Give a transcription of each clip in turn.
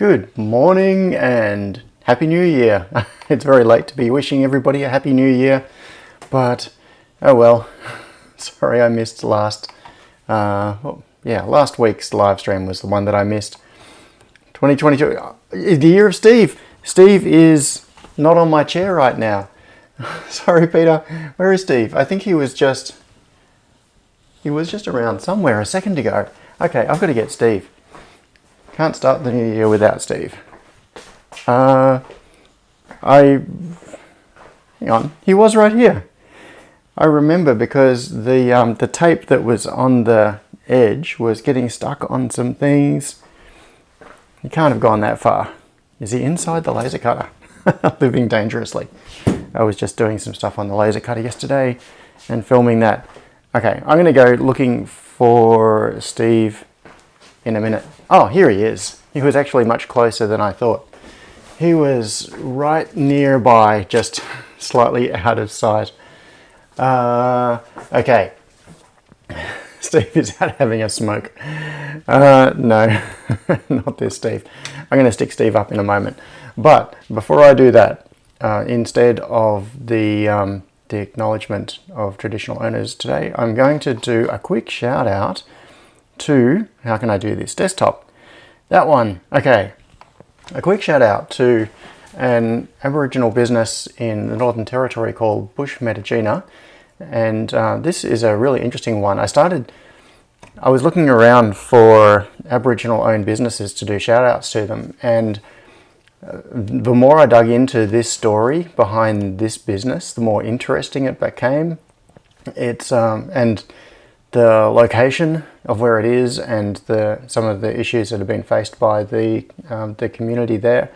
Good morning and Happy New Year. It's very late to be wishing everybody a Happy New Year, but oh well. Sorry I missed last week's live stream was the one that I missed. 2022 is the year of Steve. Steve is not on my chair right now. Sorry, Peter. Where is Steve? I think he was just around somewhere a second ago. Okay, I've got to get Steve. Can't start the new year without Steve. Hang on, he was right here. I remember because the tape that was on the edge was getting stuck on some things. He can't have gone that far. Is he inside the laser cutter? Living dangerously. I was just doing some stuff on the laser cutter yesterday and filming that. Okay, I'm going to go looking for Steve in a minute. Oh, here he is. He was actually much closer than I thought. He was right nearby, just slightly out of sight. Okay. Steve is out having a smoke. No, not this Steve. I'm going to stick Steve up in a moment. But before I do that, instead of the acknowledgement of traditional owners today, I'm going to do a quick shout out to, how can I do this? Desktop. That one. Okay. A quick shout out to an Aboriginal business in the Northern Territory called Bush Medicina. And this is a really interesting one. I was looking around for Aboriginal owned businesses to do shout outs to them. And the more I dug into this story behind this business, the more interesting it became. And the location of where it is and some of the issues that have been faced by the community there.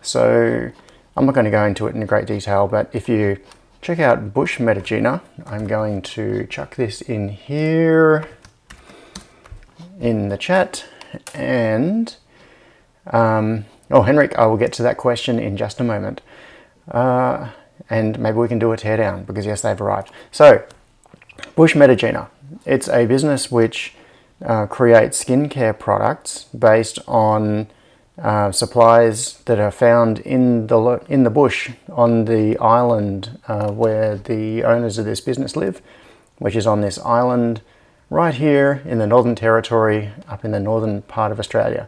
So I'm not going to go into it in great detail, but if you check out Bush Medicina, I'm going to chuck this in here in the chat. And Henrik, I will get to that question in just a moment. And maybe we can do a teardown because yes, they've arrived. So Bush Medicina. It's a business which creates skincare products based on supplies that are found in the bush on the island where the owners of this business live, which is on this island right here in the Northern Territory, up in the northern part of Australia.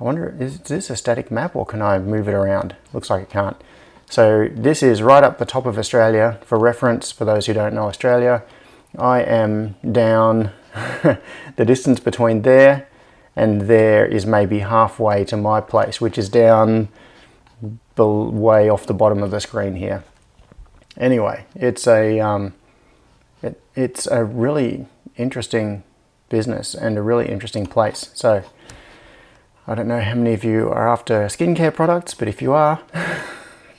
I wonder, is this a static map or can I move it around? Looks like it can't. So this is right up the top of Australia. For reference, for those who don't know Australia, I am down, the distance between there and there is maybe halfway to my place, which is down way off the bottom of the screen here. Anyway, it's a really interesting business and a really interesting place. So I don't know how many of you are after skincare products, but if you are,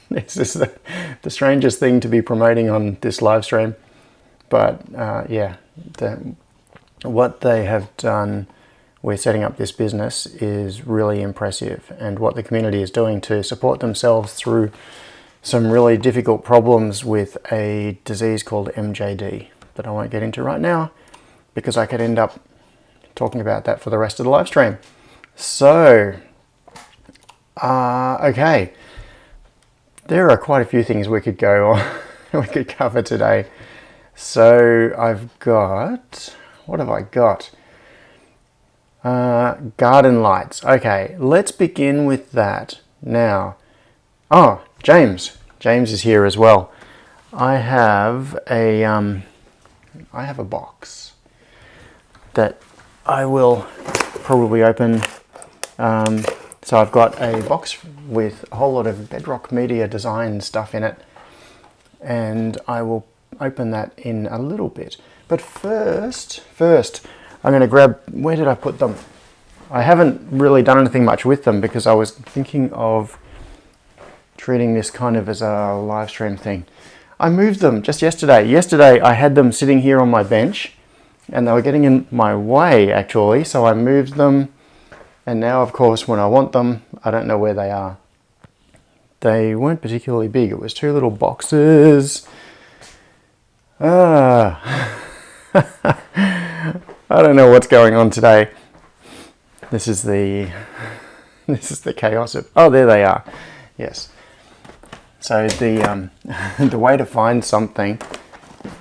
this is the strangest thing to be promoting on this live stream. But what they have done with setting up this business is really impressive, and what the community is doing to support themselves through some really difficult problems with a disease called MJD that I won't get into right now because I could end up talking about that for the rest of the live stream. So, okay, there are quite a few things we could go on, we could cover today. So I've got, what have I got? Garden lights. Okay, let's begin with that now. Oh, James is here as well. I have a box that I will probably open. So I've got a box with a whole lot of Bedrock Media design stuff in it, and I will open that in a little bit. But first I'm going to grab, where did I put them? I haven't really done anything much with them because I was thinking of treating this kind of as a live stream thing. I moved them just yesterday. Yesterday I had them sitting here on my bench and they were getting in my way actually, so I moved them, and now of course when I want them I don't know where they are. They weren't particularly big, it was two little boxes. I don't know what's going on today. This is the This is the chaos of, oh, there they are. Yes. So the the way to find something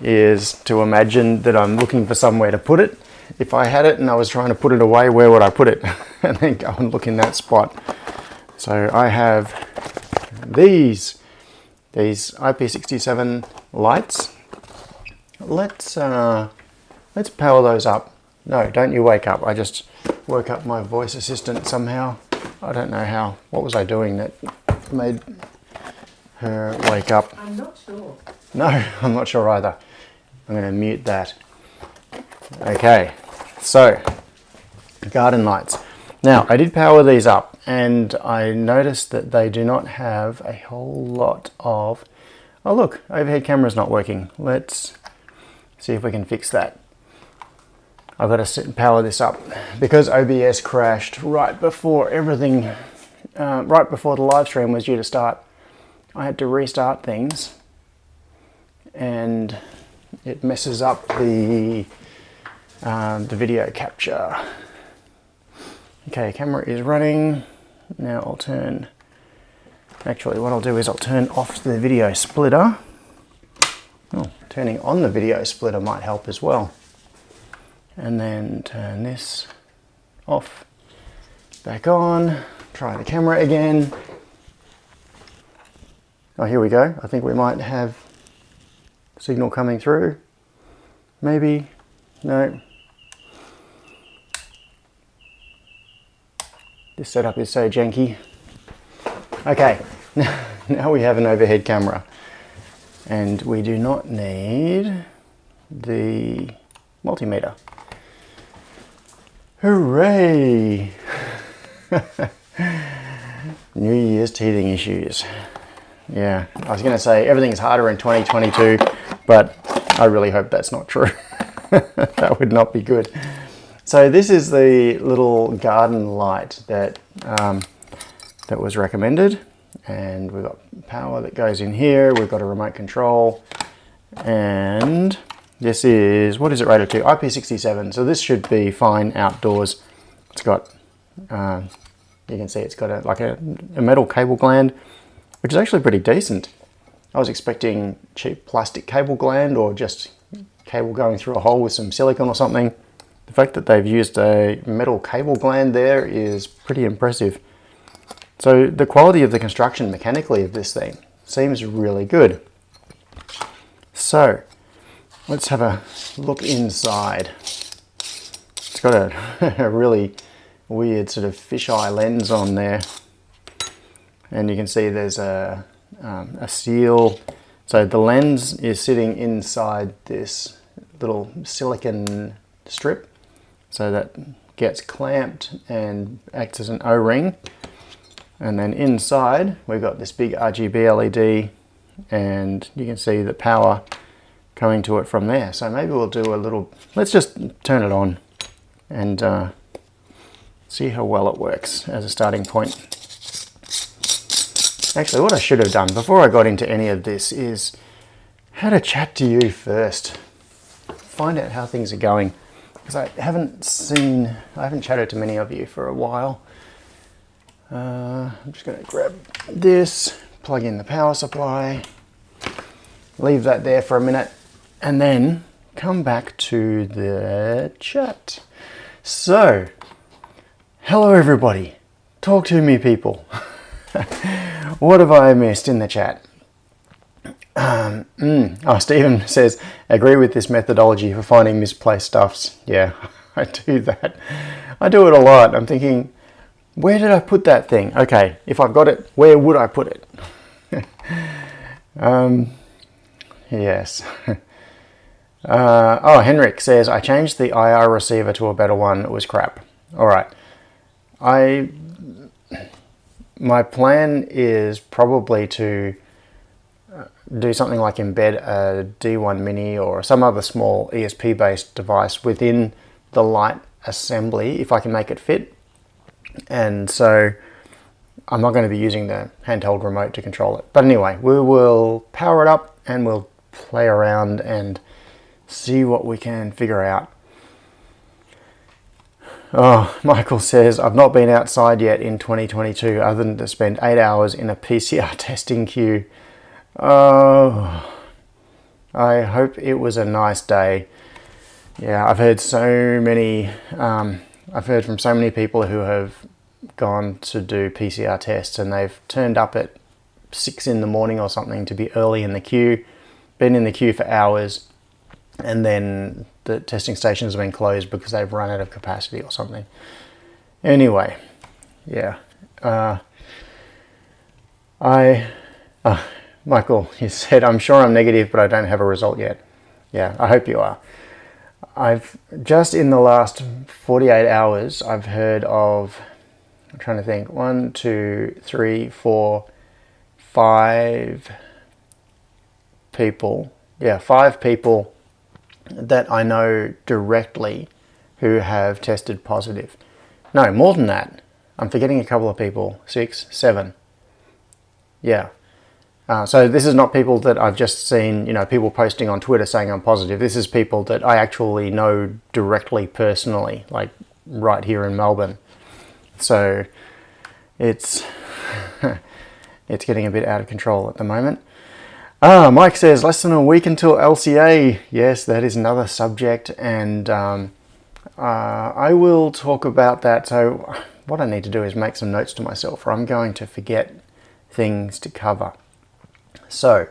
is to imagine that I'm looking for somewhere to put it. If I had it and I was trying to put it away, where would I put it? And then go and look in that spot. So I have these IP67 lights. Let's power those up. No, don't you wake up. I just woke up my voice assistant somehow. I don't know how. What was I doing that made her wake up? I'm not sure. No, I'm not sure either. I'm going to mute that. Okay, so garden lights. Now, I did power these up and I noticed that they do not have a whole lot of... Oh look, overhead camera's not working. Let's see if we can fix that. I've got to sit and power this up because OBS crashed right before everything, right before the live stream was due to start. I had to restart things and it messes up the video capture. Okay, camera is running. Now I'll turn, actually what I'll do is I'll turn off the video splitter. Oh, turning on the video splitter might help as well. And then turn this off, back on, try the camera again. Oh, here we go. I think we might have signal coming through. Maybe, no. This setup is so janky. Okay, now we have an overhead camera and we do not need the multimeter. Hooray! New Year's teething issues. Yeah, I was going to say everything's harder in 2022, but I really hope that's not true. That would not be good. So this is the little garden light that that was recommended, and we've got power that goes in here. We've got a remote control, and this is, what is it rated to? IP67. So this should be fine outdoors. It's got, you can see it's got like a metal cable gland, which is actually pretty decent. I was expecting cheap plastic cable gland or just cable going through a hole with some silicone or something. The fact that they've used a metal cable gland there is pretty impressive. So the quality of the construction mechanically of this thing seems really good. So let's have a look inside. It's got a really weird sort of fisheye lens on there. And you can see there's a seal. So the lens is sitting inside this little silicon strip. So that gets clamped and acts as an O-ring. And then inside we've got this big RGB LED and you can see the power coming to it from there. So maybe we'll do a little, let's just turn it on and see how well it works as a starting point. Actually, what I should have done before I got into any of this is had a chat to you first. Find out how things are going. Because I haven't chatted to many of you for a while. I'm just going to grab this, plug in the power supply, leave that there for a minute, and then come back to the chat. So, hello everybody. Talk to me, people. What have I missed in the chat? Oh, Stephen says, agree with this methodology for finding misplaced stuffs. Yeah, I do that. I do it a lot. I'm thinking, where did I put that thing? Okay, if I've got it, where would I put it? Yes. Oh, Henrik says, I changed the IR receiver to a better one. It was crap. All right. My plan is probably to do something like embed a D1 Mini or some other small ESP based device within the light assembly if I can make it fit. And so I'm not going to be using the handheld remote to control it. But anyway, we will power it up and we'll play around and see what we can figure out. Oh, Michael says, I've not been outside yet in 2022 other than to spend 8 hours in a PCR testing queue. Oh, I hope it was a nice day. Yeah, I've heard from so many people who have gone to do PCR tests and they've turned up at 6 in the morning or something to be early in the queue, been in the queue for hours, and then the testing stations have been closed because they've run out of capacity or something. Anyway, yeah. Michael, you said, I'm sure I'm negative, but I don't have a result yet. Yeah, I hope you are. I've just in the last 48 hours, I've heard of, I'm trying to think, 1, 2, 3, 4, 5 people. Yeah, 5 people that I know directly who have tested positive. No, more than that. I'm forgetting a couple of people. 6, 7. Yeah. So this is not people that I've just seen, people posting on Twitter saying I'm positive. This is people that I actually know directly, personally, like right here in Melbourne. So it's it's getting a bit out of control at the moment. Mike says, less than a week until LCA. Yes, that is another subject, and I will talk about that. So what I need to do is make some notes to myself, or I'm going to forget things to cover. So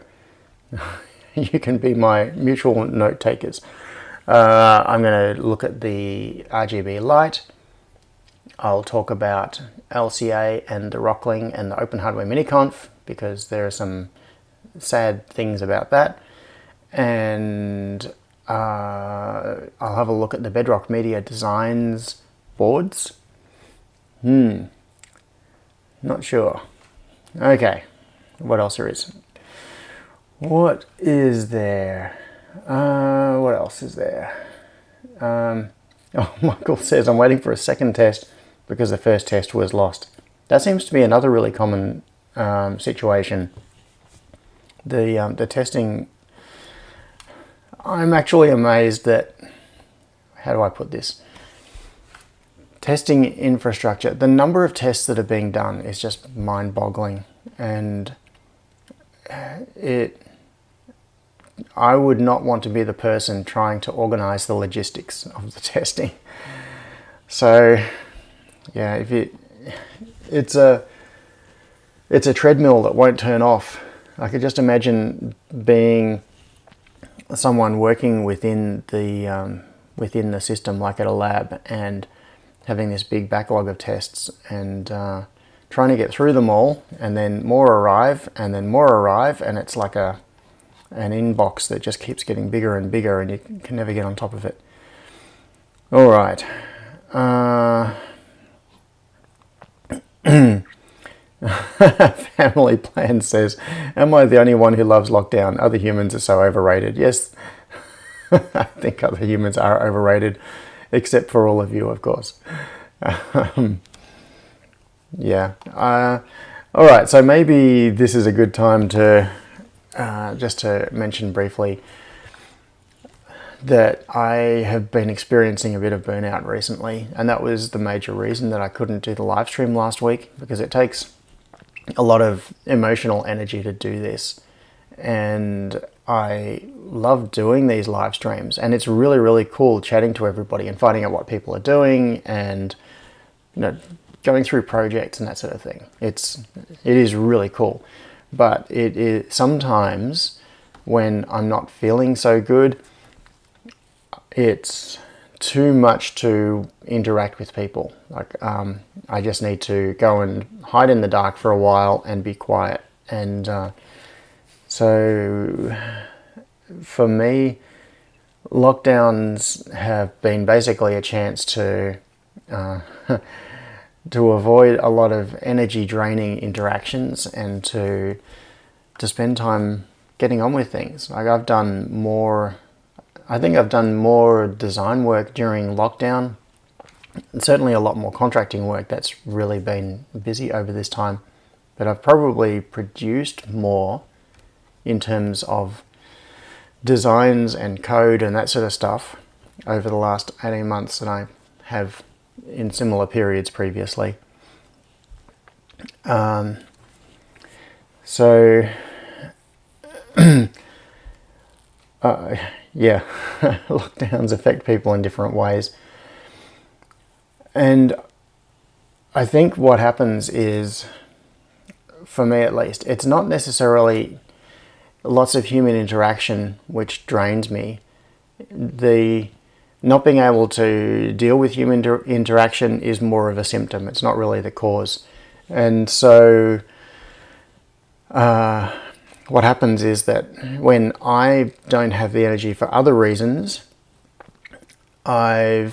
you can be my mutual note takers. I'm going to look at the RGB light. I'll talk about LCA and the Rockling and the Open Hardware MiniConf, because there are some sad things about that. And I'll have a look at the Bedrock Media Designs boards. Not sure. Okay, what else there is? What is there? What else is there? Michael says, I'm waiting for a second test because the first test was lost. That seems to be another really common situation. The testing, I'm actually amazed that, how do I put this? Testing infrastructure, the number of tests that are being done is just mind-boggling, and I would not want to be the person trying to organize the logistics of the testing. So yeah, it's a treadmill that won't turn off. I could just imagine being someone working within the system, like at a lab, and having this big backlog of tests and trying to get through them all, and then more arrive, and then more arrive, and it's like an inbox that just keeps getting bigger and bigger, and you can never get on top of it. All right. Family Plan says, am I the only one who loves lockdown? Other humans are so overrated. Yes, I think other humans are overrated, except for all of you, of course. Yeah. All right, so maybe this is a good time to just to mention briefly that I have been experiencing a bit of burnout recently, and that was the major reason that I couldn't do the live stream last week, because it takes a lot of emotional energy to do this, and I love doing these live streams, and it's really, really cool chatting to everybody and finding out what people are doing, and going through projects and that sort of thing. It is really cool, but it is sometimes when I'm not feeling so good, it's too much to interact with people. Like I just need to go and hide in the dark for a while and be quiet. And so for me, lockdowns have been basically a chance to to avoid a lot of energy draining interactions and to spend time getting on with things. Like I think I've done more design work during lockdown, and certainly a lot more contracting work. That's really been busy over this time, but I've probably produced more in terms of designs and code and that sort of stuff over the last 18 months than I have in similar periods previously. So yeah, lockdowns affect people in different ways. And I think what happens is, for me at least, it's not necessarily lots of human interaction which drains me. The not being able to deal with human interaction is more of a symptom. It's not really the cause. And so what happens is that when I don't have the energy for other reasons, I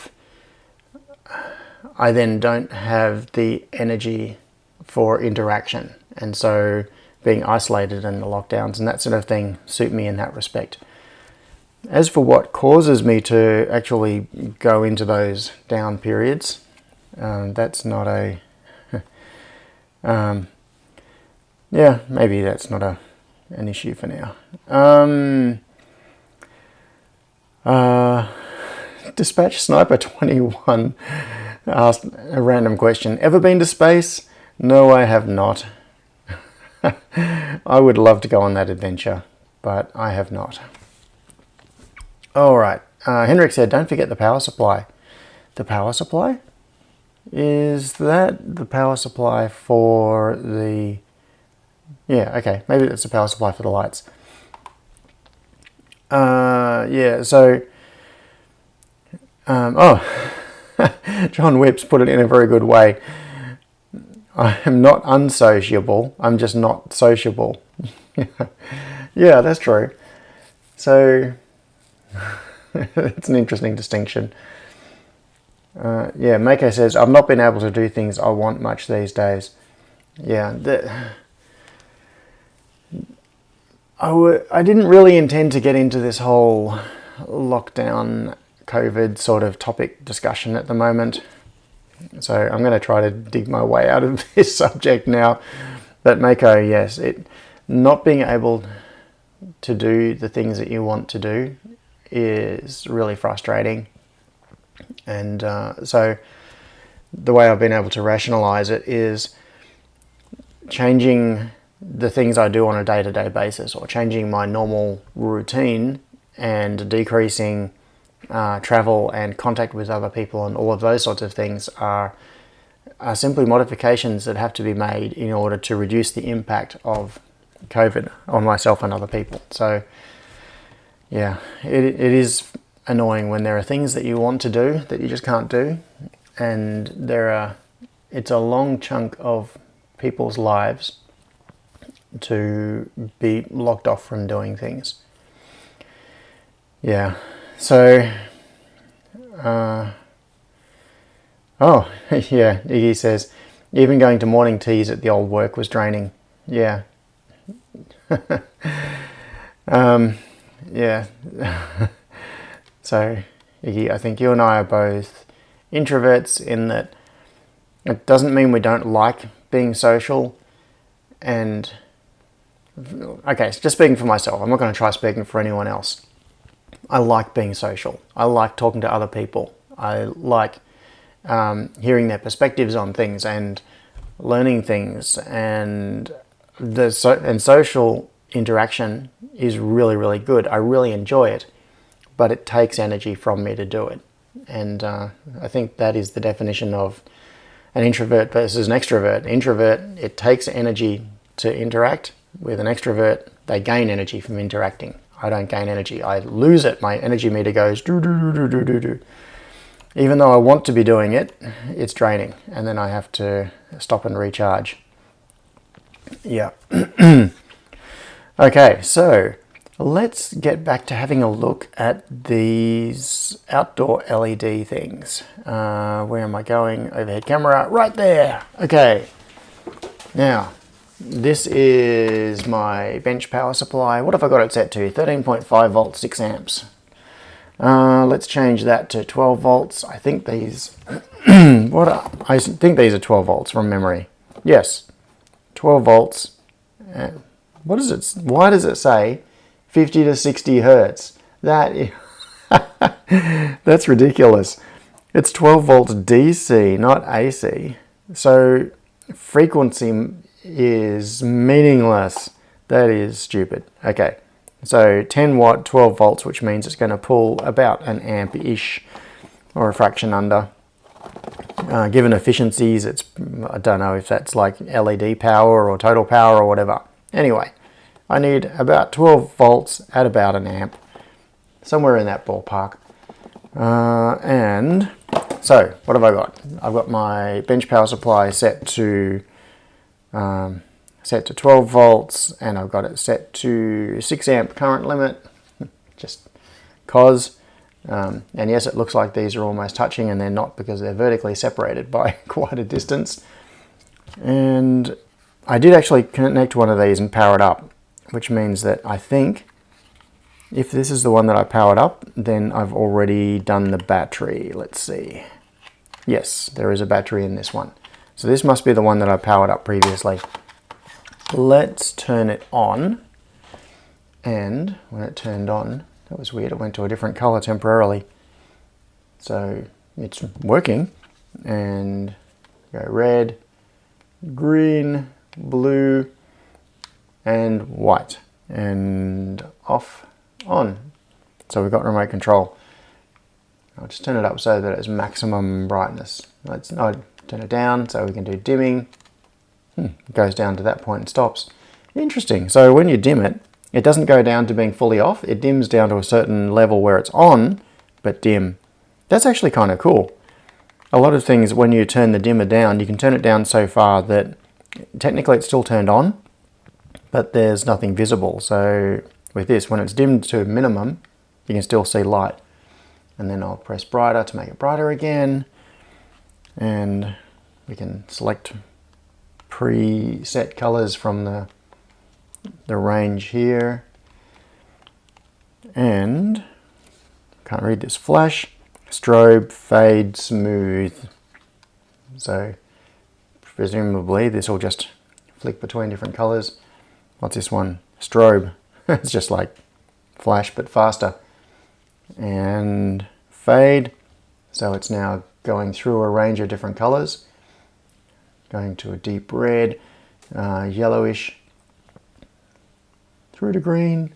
then don't have the energy for interaction. And so being isolated and the lockdowns and that sort of thing suit me in that respect. As for what causes me to actually go into those down periods, that's not a... yeah, maybe that's not an issue for now. Dispatch Sniper 21 asked a random question. Ever been to space? No, I have not. I would love to go on that adventure, but I have not. All right. Henrik said, don't forget the power supply. The power supply? Is that the power supply for the... Yeah, okay. Maybe that's the power supply for the lights. Yeah, so... oh, John Whips put it in a very good way. I am not unsociable. I'm just not sociable. Yeah, that's true. So... it's an interesting distinction. Yeah, Mako says, I've not been able to do things I want much these days. Yeah, I didn't really intend to get into this whole lockdown, COVID sort of topic discussion at the moment. So I'm going to try to dig my way out of this subject now. But Mako, yes, not being able to do the things that you want to do is really frustrating. And so the way I've been able to rationalize it is changing the things I do on a day-to-day basis, or changing my normal routine and decreasing travel and contact with other people, and all of those sorts of things are simply modifications that have to be made in order to reduce the impact of COVID on myself and other people. So yeah, it is annoying when there are things that you want to do that you just can't do, and it's a long chunk of people's lives to be locked off from doing things. Yeah, so oh yeah, Iggy says even going to morning teas at the old work was draining. Yeah. Yeah. So Iggy, I think you and I are both introverts in that it doesn't mean we don't like being social. And okay, just speaking for myself, I'm not going to try speaking for anyone else. I like being social. I like talking to other people. I like hearing their perspectives on things and learning things, and social interaction is really, really good. I really enjoy it, but it takes energy from me to do it. And I think that is the definition of an introvert versus an extrovert. Introvert, it takes energy to interact. With an extrovert, they gain energy from interacting. I don't gain energy. I lose it. My energy meter goes do do do do do do. Even though I want to be doing it, it's draining, and then I have to stop and recharge. Yeah. Okay, so let's get back to having a look at these outdoor LED things. Where am I going? Overhead camera, right there. Okay. Now, this is my bench power supply. What have I got it set to? 13.5 volts, 6 amps. Let's change that to 12 volts. I think these, I think these are 12 volts from memory. Yes, 12 volts. What is it? Why does it say 50 to 60 hertz? That's ridiculous. It's 12 volts DC, not AC. So frequency is meaningless. That is stupid. Okay, so 10 watt, 12 volts, which means it's going to pull about an amp-ish or a fraction under. Given efficiencies, it's, I don't know if that's like LED power or total power or whatever. Anyway, I need about 12 volts at about an amp, somewhere in that ballpark. And so what have I got? I've got my bench power supply set to 12 volts, and I've got it set to 6 amp current limit, just cause. And yes, it looks like these are almost touching, and they're not, because they're vertically separated by quite a distance. And I did actually connect one of these and power it up, which means that I think if this is the one that I powered up, then I've already done the battery. Let's see. Yes, there is a battery in this one. So this must be the one that I powered up previously. Let's turn it on. And when it turned on, that was weird, it went to a different color temporarily. So it's working. And go red, green, blue, and white. And off, on. So we've got remote control. I'll just turn it up so that it's maximum brightness. Let's turn it down so we can do dimming. It goes down to that point and stops. Interesting. So when you dim it, it doesn't go down to being fully off. It dims down to a certain level where it's on, but dim. That's actually kind of cool. A lot of things, when you turn the dimmer down, you can turn it down so far that technically it's still turned on, but there's nothing visible. So with this, when it's dimmed to minimum, you can still see light. And then I'll press brighter to make it brighter again. And we can select preset colors from the range here. And can't read this, flash, strobe, fade, smooth. So presumably this will just flick between different colors. What's this one? Strobe. It's just like flash but faster. And fade, so it's now going through a range of different colors, going to a deep red, yellowish, through to green.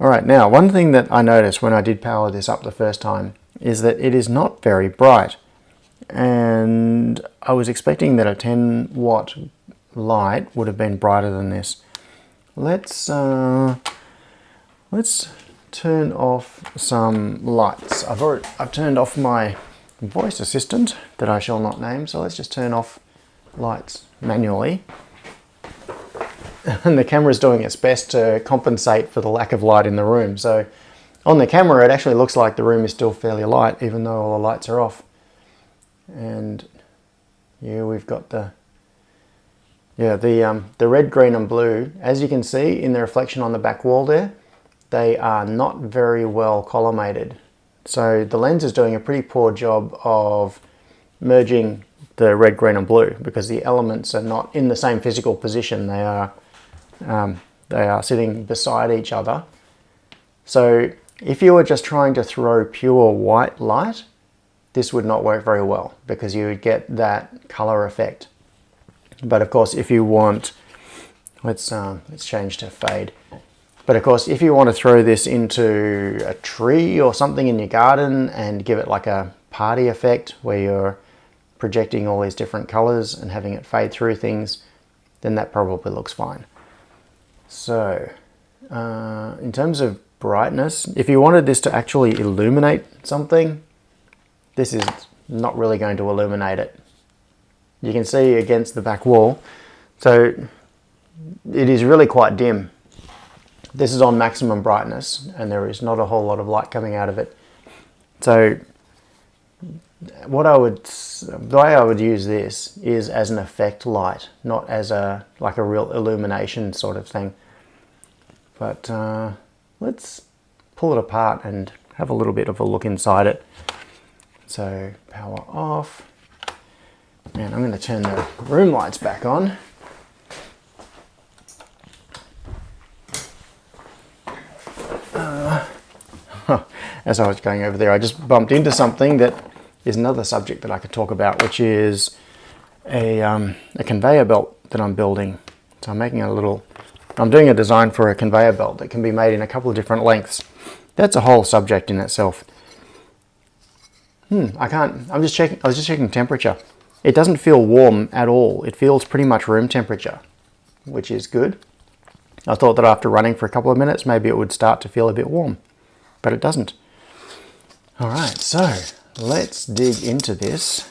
All right, now one thing that I noticed when I did power this up the first time is that it is not very bright, and I was expecting that a 10 watt light would have been brighter than this. Let's turn off some lights. I've turned off my voice assistant that I shall not name, so let's just turn off lights manually. And the camera's doing its best to compensate for the lack of light in the room. So on the camera it actually looks like the room is still fairly light even though all the lights are off. And yeah, we've got the red, green and blue. As you can see in the reflection on the back wall there, they are not very well collimated. So the lens is doing a pretty poor job of merging the red, green and blue because the elements are not in the same physical position. They are sitting beside each other. So if you were just trying to throw pure white light, this would not work very well because you would get that color effect. But of course, if you want, let's change to fade. But of course, if you want to throw this into a tree or something in your garden and give it like a party effect where you're projecting all these different colors and having it fade through things, then that probably looks fine. So in terms of brightness, if you wanted this to actually illuminate something, this is not really going to illuminate it. You can see against the back wall, so it is really quite dim. This is on maximum brightness and there is not a whole lot of light coming out of it. So the way I would use this is as an effect light, not as like a real illumination sort of thing. But let's pull it apart and have a little bit of a look inside it. So power off, and I'm going to turn the room lights back on. As I was going over there, I just bumped into something that is another subject that I could talk about, which is a conveyor belt that I'm building. So I'm doing a design for a conveyor belt that can be made in a couple of different lengths. That's a whole subject in itself. I was just checking temperature. It doesn't feel warm at all. It feels pretty much room temperature, which is good. I thought that after running for a couple of minutes, maybe it would start to feel a bit warm, but it doesn't. All right, so let's dig into this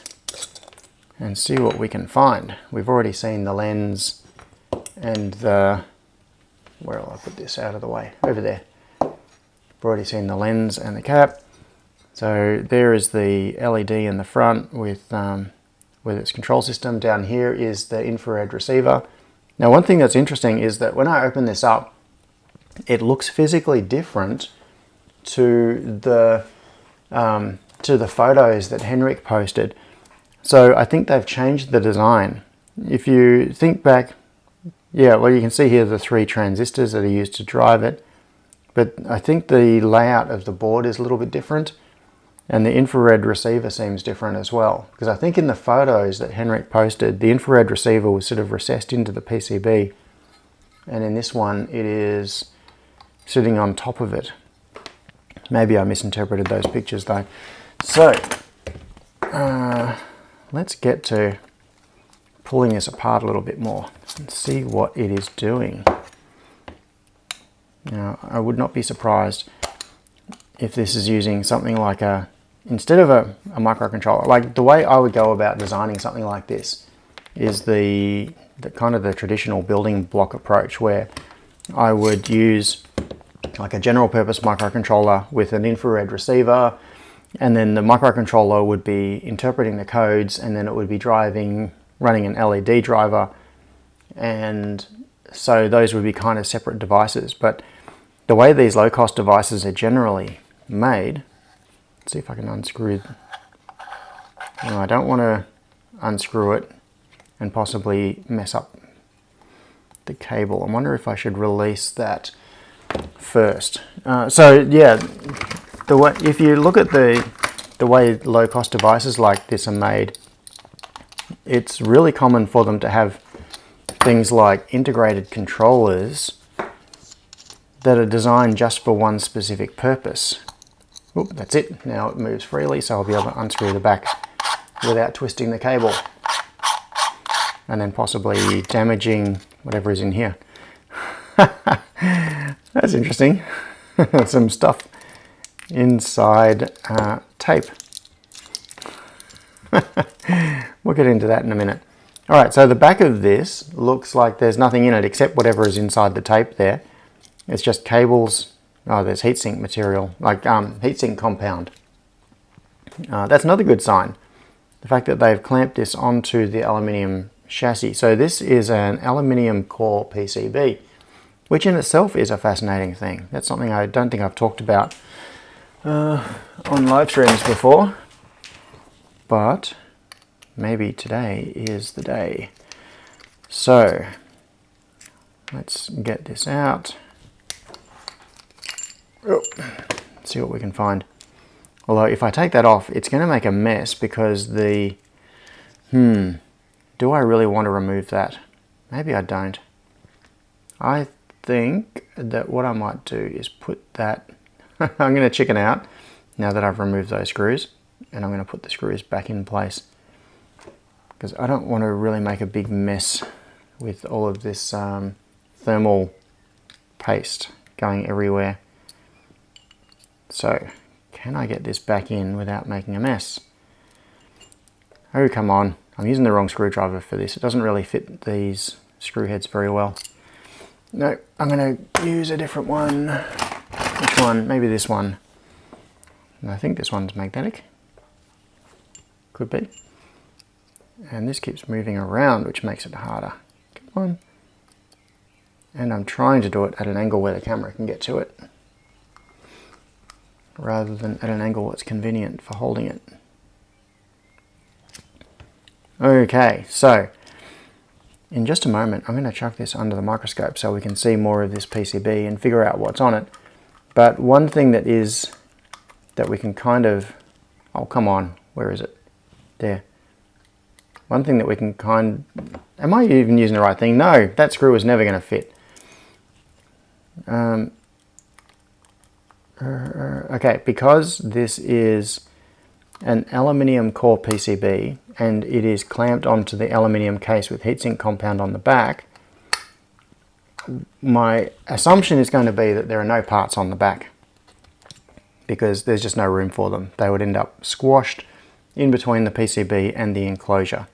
and see what we can find. We've already seen the lens and the, where will I put this out of the way? Over there. We've already seen the lens and the cap. So there is the LED in the front with its control system. Down here is the infrared receiver. Now, one thing that's interesting is that when I open this up, it looks physically different to the photos that Henrik posted. So I think they've changed the design. If you think back, yeah, well, you can see here the 3 transistors that are used to drive it. But I think the layout of the board is a little bit different. And the infrared receiver seems different as well. Because I think in the photos that Henrik posted, the infrared receiver was sort of recessed into the PCB. And in this one, it is sitting on top of it. Maybe I misinterpreted those pictures though. So, let's get to pulling this apart a little bit more and see what it is doing. Now, I would not be surprised if this is using something like instead of a microcontroller. Like, the way I would go about designing something like this is the kind of the traditional building block approach, where I would use like a general purpose microcontroller with an infrared receiver, and then the microcontroller would be interpreting the codes, and then it would be running an LED driver, and so those would be kind of separate devices. But the way these low-cost devices are generally made, let's see if I can unscrew. No, I don't want to unscrew it and possibly mess up the cable. I wonder if I should release that first. So yeah, if you look at the way low-cost devices like this are made, it's really common for them to have things like integrated controllers that are designed just for one specific purpose. Oop, that's it. Now it moves freely, so I'll be able to unscrew the back without twisting the cable and then possibly damaging whatever is in here. That's interesting. Some stuff inside tape. We'll get into that in a minute. Alright, so the back of this looks like there's nothing in it except whatever is inside the tape there. It's just cables. Oh, there's heatsink material, like heatsink compound. That's another good sign. The fact that they've clamped this onto the aluminium chassis. So this is an aluminium core PCB, which in itself is a fascinating thing. That's something I don't think I've talked about on live streams before, but maybe today is the day. So let's get this out. Oh, see what we can find. Although if I take that off, it's going to make a mess because do I really want to remove that? Maybe I don't. I think that what I might do is put that, I'm going to chicken out now that I've removed those screws, and I'm going to put the screws back in place because I don't want to really make a big mess with all of this thermal paste going everywhere. So, can I get this back in without making a mess? Oh, come on. I'm using the wrong screwdriver for this. It doesn't really fit these screw heads very well. No, I'm going to use a different one. Which one? Maybe this one. I think this one's magnetic. Could be. And this keeps moving around, which makes it harder. Come on. And I'm trying to do it at an angle where the camera can get to it, rather than at an angle that's convenient for holding it. Okay, so in just a moment I'm going to chuck this under the microscope so we can see more of this PCB and figure out what's on it. But one thing that we can kind of, oh come on, where is it? There. One thing that we can am I even using the right thing? No, that screw is never going to fit. Okay, because this is an aluminium core PCB and it is clamped onto the aluminium case with heatsink compound on the back, my assumption is going to be that there are no parts on the back because there's just no room for them. They would end up squashed in between the PCB and the enclosure.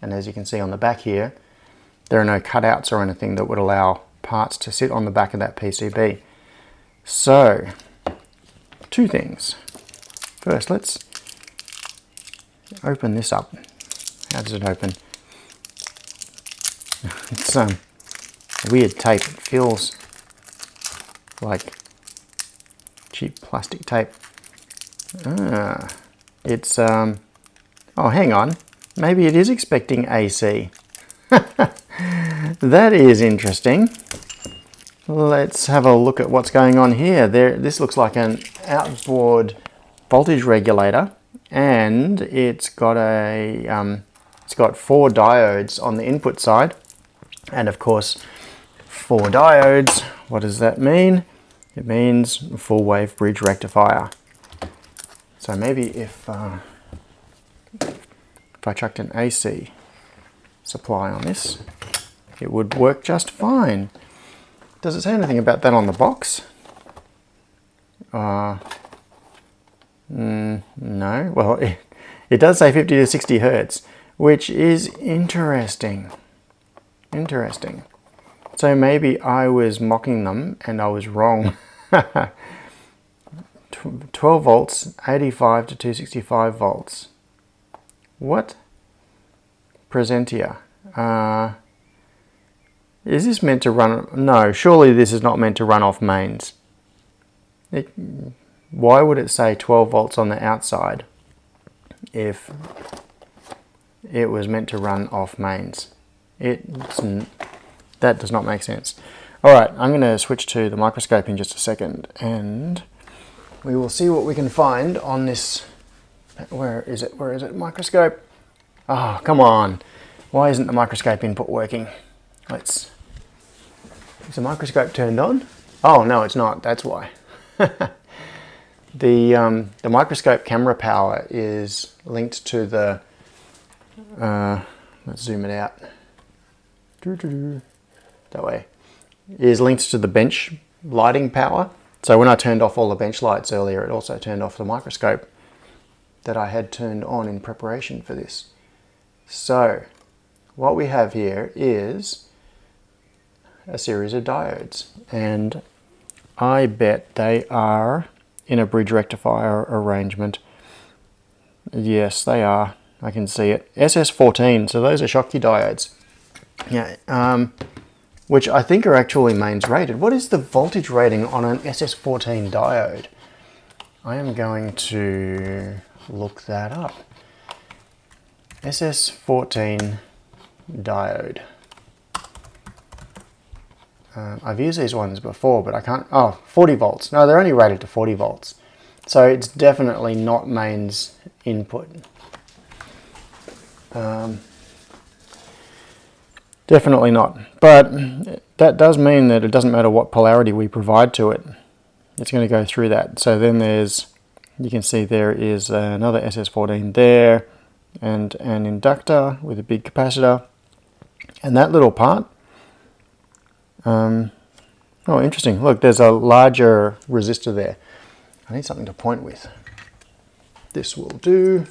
And as you can see on the back here, there are no cutouts or anything that would allow parts to sit on the back of that PCB. So, two things. First, let's open this up. How does it open? It's weird tape. It feels like cheap plastic tape. It's oh, hang on. Maybe it is expecting AC. That is interesting. Let's have a look at what's going on here. This looks like an outboard voltage regulator, and it's got it's got 4 diodes on the input side, and of course 4 diodes. What does that mean? It means full wave bridge rectifier. So maybe if I chucked an AC supply on this, it would work just fine. Does it say anything about that on the box? No. Well, it does say 50 to 60 hertz, which is interesting. Interesting. So maybe I was mocking them and I was wrong. 12 volts, 85 to 265 volts. What? Presentia. Is this meant to run? No, surely this is not meant to run off mains. Why would it say 12 volts on the outside if it was meant to run off mains? That does not make sense. Alright, I'm going to switch to the microscope in just a second and we will see what we can find on this. Where is it? Where is it? Microscope. Oh, come on. Why isn't the microscope input working? Is the microscope turned on? Oh, no, it's not. That's why. The microscope camera power is linked to the, let's zoom it out. That way. Is linked to the bench lighting power. So when I turned off all the bench lights earlier, it also turned off the microscope that I had turned on in preparation for this. So what we have here is a series of diodes, and I bet they are in a bridge rectifier arrangement. Yes, they are. I can see it. SS14, so those are Schottky diodes. Yeah, which I think are actually mains rated. What is the voltage rating on an SS14 diode? I am going to look that up. SS14 diode. I've used these ones before, but I can't. Oh, 40 volts. No, they're only rated to 40 volts. So it's definitely not mains input. Definitely not. But that does mean that it doesn't matter what polarity we provide to it. It's going to go through that. So then you can see there is another SS14 there, and an inductor with a big capacitor. And that little part, oh, interesting. Look, there's a larger resistor there. I need something to point with. This will do.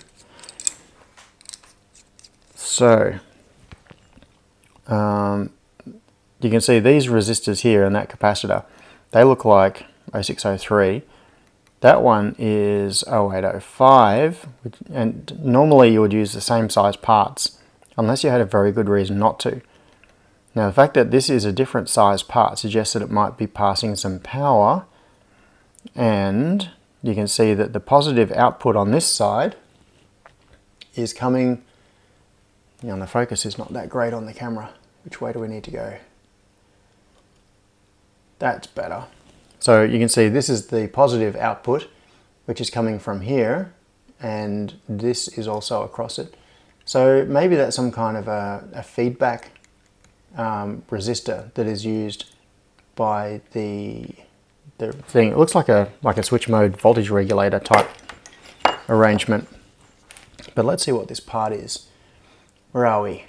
So, you can see these resistors here and that capacitor. They look like 0603. That one is 0805, and normally you would use the same size parts, unless you had a very good reason not to. Now the fact that this is a different size part suggests that it might be passing some power, and you can see that the positive output on this side is coming, the focus is not that great on the camera. Which way do we need to go? That's better. So you can see this is the positive output, which is coming from here, and this is also across it. So maybe that's some kind of a feedback resistor that is used by the thing. It looks like a switch mode voltage regulator type arrangement. But let's see what this part is. Where are we?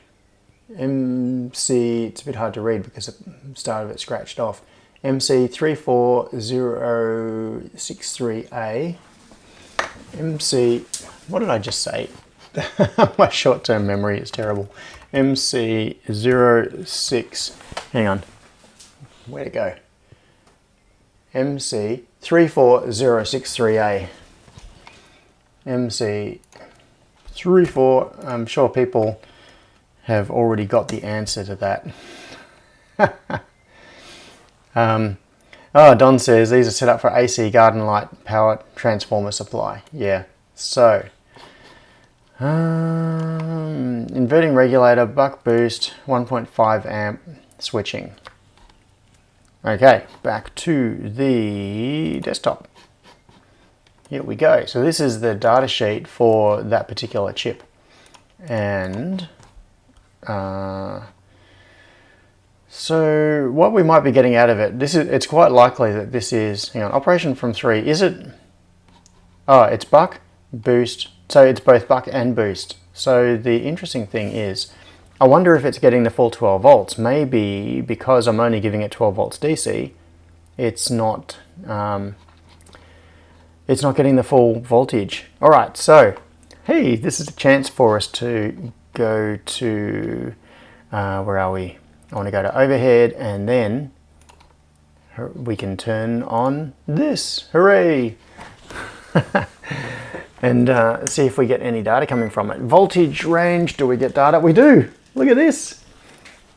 MC, it's a bit hard to read because the start of it scratched off. MC34063A. MC, what did I just say? My short-term memory is terrible. MC06, hang on, where to go? MC34063A. MC34, I'm sure people have already got the answer to that. Oh, Don says these are set up for AC garden light power transformer supply. Yeah, so inverting regulator, buck boost, 1.5 amp switching. Okay, back to the desktop. Here we go. So this is the data sheet for that particular chip. And so what we might be getting out of it, it's quite likely that this is, hang on, operation from 3. Is it? Oh, it's buck, boost. So it's both buck and boost. So the interesting thing is, I wonder if it's getting the full 12 volts. Maybe because I'm only giving it 12 volts DC, it's not getting the full voltage. All right, so hey, this is a chance for us to go to, where are we? I want to go to overhead, and then we can turn on this. Hooray! And see if we get any data coming from it. Voltage range, do we get data? We do! Look at this!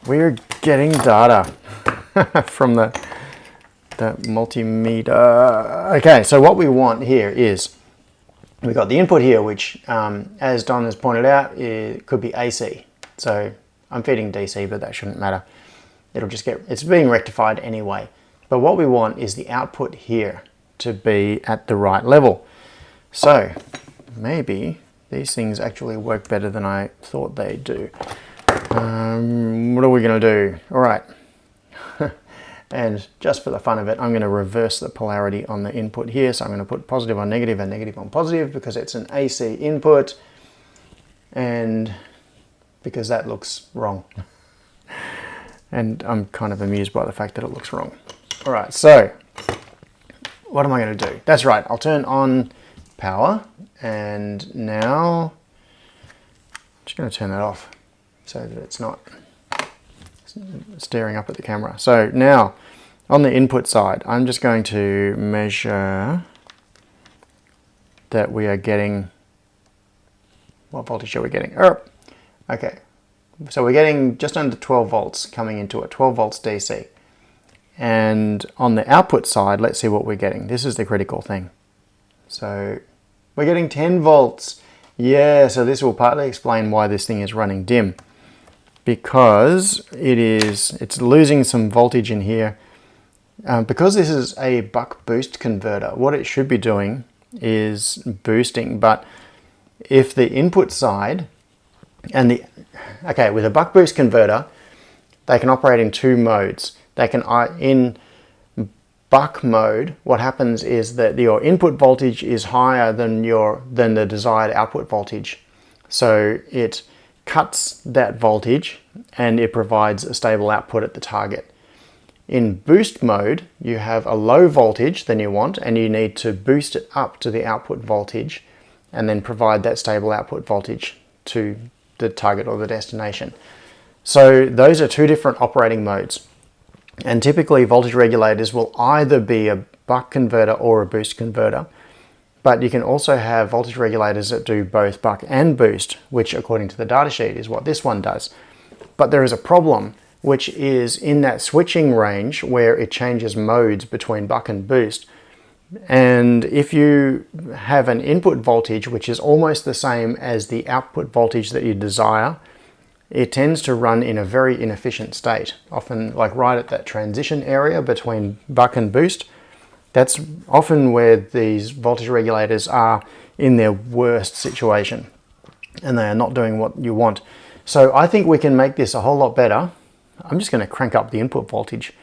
We're getting data from the multimeter. Okay, so what we want here is, we've got the input here, which, as Don has pointed out, it could be AC. So I'm feeding DC, but that shouldn't matter. It'll just it's being rectified anyway. But what we want is the output here to be at the right level. So maybe these things actually work better than I thought they'd do. What are we going to do? All right. And just for the fun of it, I'm going to reverse the polarity on the input here. So I'm going to put positive on negative and negative on positive because it's an AC input, and because that looks wrong. And I'm kind of amused by the fact that it looks wrong. All right, so what am I going to do? That's right, I'll turn on power, and now I'm just going to turn that off so that it's not staring up at the camera. So now on the input side, I'm just going to measure that we are getting, what voltage are we getting? Okay, so we're getting just under 12 volts coming into it, 12 volts DC. And on the output side, let's see what we're getting. This is the critical thing. So we're getting 10 volts. Yeah, so this will partly explain why this thing is running dim, because it's losing some voltage in here. Because this is a buck boost converter, what it should be doing is boosting, but if the input side and with a buck boost converter, they can operate in two modes. They can, in buck mode, what happens is that your input voltage is higher than the desired output voltage. So it cuts that voltage and it provides a stable output at the target. In boost mode, you have a low voltage than you want, and you need to boost it up to the output voltage and then provide that stable output voltage to the target or the destination. So those are two different operating modes. And typically voltage regulators will either be a buck converter or a boost converter, but you can also have voltage regulators that do both buck and boost, which according to the datasheet is what this one does. But there is a problem, which is in that switching range where it changes modes between buck and boost. And if you have an input voltage which is almost the same as the output voltage that you desire, it tends to run in a very inefficient state, often like right at that transition area between buck and boost. That's often where these voltage regulators are in their worst situation and they are not doing what you want. So I think we can make this a whole lot better. I'm just going to crank up the input voltage.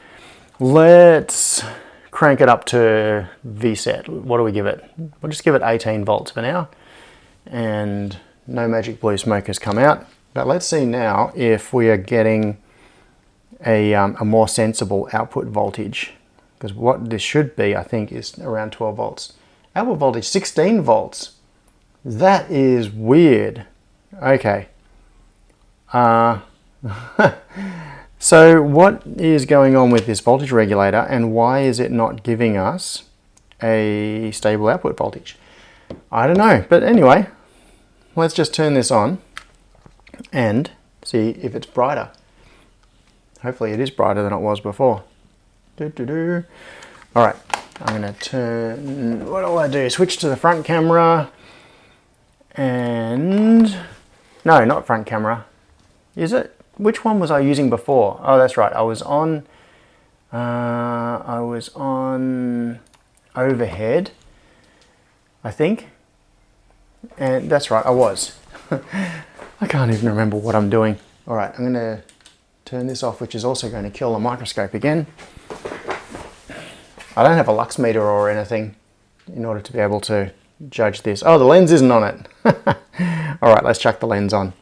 Let's crank it up to VSET. What do we give it? We'll just give it 18 volts for now. And no magic blue smoke has come out. But let's see now if we are getting a more sensible output voltage. Because what this should be, I think, is around 12 volts. Output voltage, 16 volts. That is weird. Okay. So what is going on with this voltage regulator and why is it not giving us a stable output voltage? I don't know, but anyway, let's just turn this on and see if it's brighter. Hopefully it is brighter than it was before. Alright, I'm going to turn, what do I do? Switch to the front camera and, no, not front camera. Is it? Which one was I using before? Oh, that's right. I was on overhead, I think. And that's right, I was. I can't even remember what I'm doing. All right, I'm going to turn this off, which is also going to kill the microscope again. I don't have a lux meter or anything in order to be able to judge this. Oh, the lens isn't on it. All right, let's chuck the lens on.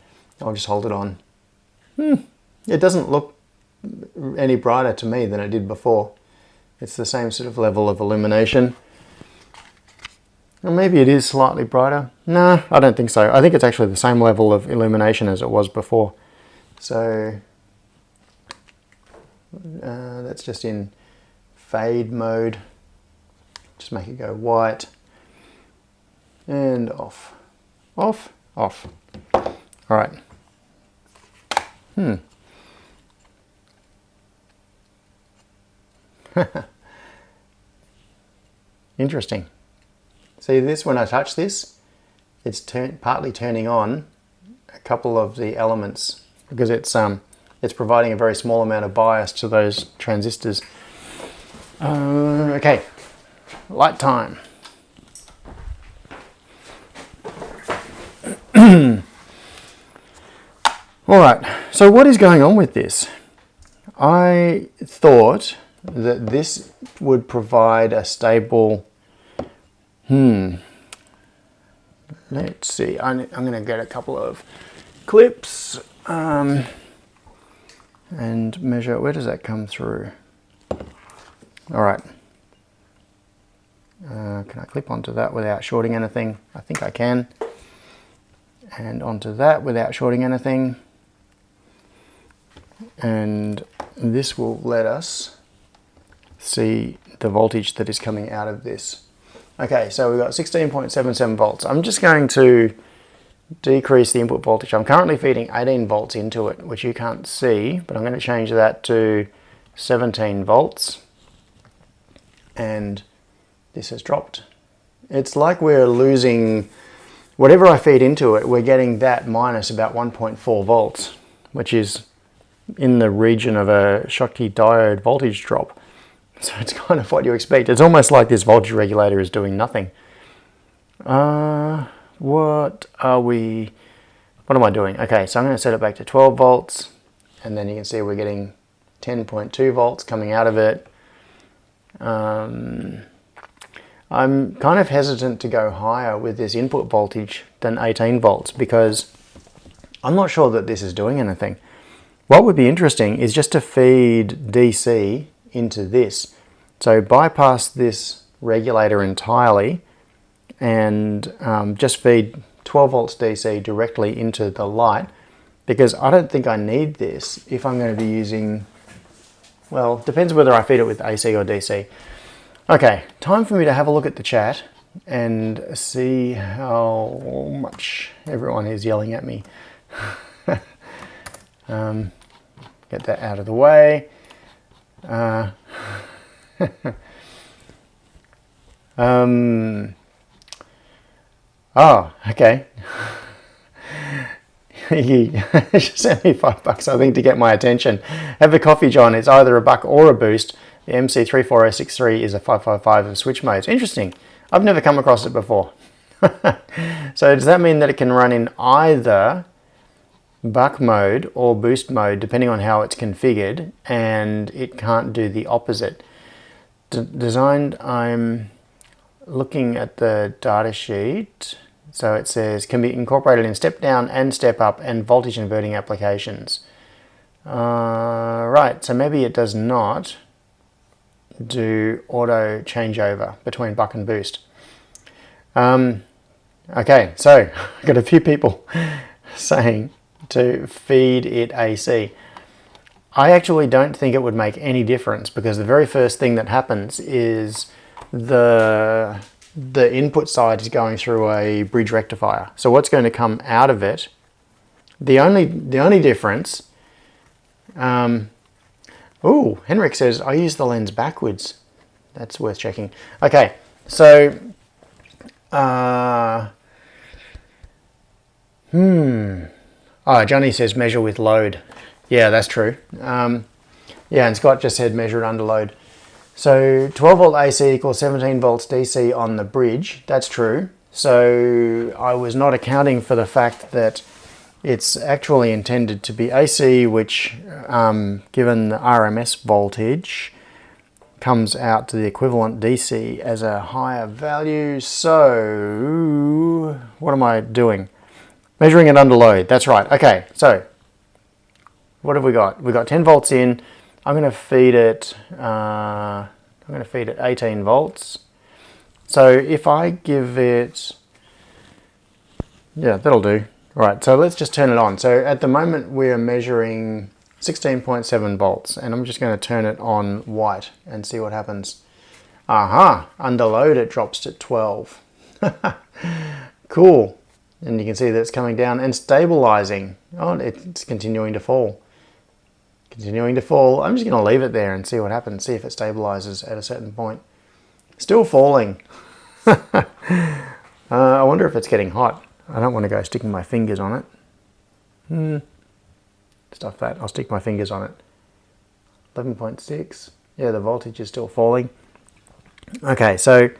I'll just hold it on. It doesn't look any brighter to me than it did before. It's the same sort of level of illumination. Or maybe it is slightly brighter. No, I don't think so. I think it's actually the same level of illumination as it was before. So that's just in fade mode. Just make it go white. And off. Off, off. All right. Interesting. See this, when I touch this, it's partly turning on a couple of the elements because it's providing a very small amount of bias to those transistors. Okay, light time. Alright, so what is going on with this? I thought that this would provide a stable... Let's see, I'm going to get a couple of clips and measure, where does that come through? Alright. Can I clip onto that without shorting anything? I think I can. And onto that without shorting anything. And this will let us see the voltage that is coming out of this. Okay, so we've got 16.77 volts. I'm just going to decrease the input voltage. I'm currently feeding 18 volts into it, which you can't see, but I'm going to change that to 17 volts. And this has dropped. It's like we're losing, whatever I feed into it, we're getting that minus about 1.4 volts, which is in the region of a Schottky diode voltage drop. So it's kind of what you expect. It's almost like this voltage regulator is doing nothing. What am I doing? Okay, so I'm going to set it back to 12 volts, and then you can see we're getting 10.2 volts coming out of it. I'm kind of hesitant to go higher with this input voltage than 18 volts because I'm not sure that this is doing anything. What would be interesting is just to feed DC into this. So bypass this regulator entirely and just feed 12 volts DC directly into the light, because I don't think I need this if I'm going to be using, well, depends whether I feed it with AC or DC. Okay, time for me to have a look at the chat and see how much everyone is yelling at me. Get that out of the way. Oh, okay. He just sent me $5, I think, to get my attention. Have a coffee, John. It's either a buck or a boost. The MC34063 is a 555 of switch modes. Interesting. I've never come across it before. So does that mean that it can run in either buck mode or boost mode, depending on how it's configured, and it can't do the opposite? Designed, I'm looking at the data sheet. So it says can be incorporated in step down and step up and voltage inverting applications. Right, so maybe it does not do auto changeover between buck and boost. Okay, so I've got a few people saying to feed it AC. I actually don't think it would make any difference, because the very first thing that happens is the input side is going through a bridge rectifier. So what's going to come out of it, the only difference, ooh, Henrik says, I use the lens backwards. That's worth checking. Okay, so, oh, Johnny says measure with load. Yeah, that's true. Yeah, and Scott just said measure it under load. So 12 volt AC equals 17 volts DC on the bridge. That's true. So I was not accounting for the fact that it's actually intended to be AC, which, given the RMS voltage, comes out to the equivalent DC as a higher value. So what am I doing? Measuring it under load. That's right. Okay, so what have we got? We've got 10 volts in. I'm going to feed it 18 volts. So if I give it, yeah, that'll do. Right, so let's just turn it on. So at the moment we're measuring 16.7 volts, and I'm just going to turn it on white and see what happens. Aha, under load it drops to 12. Cool. And you can see that it's coming down and stabilizing. Oh, it's continuing to fall. Continuing to fall. I'm just going to leave it there and see what happens. See if it stabilizes at a certain point. Still falling. I wonder if it's getting hot. I don't want to go sticking my fingers on it. Stuff that. I'll stick my fingers on it. 11.6. Yeah, the voltage is still falling. Okay, so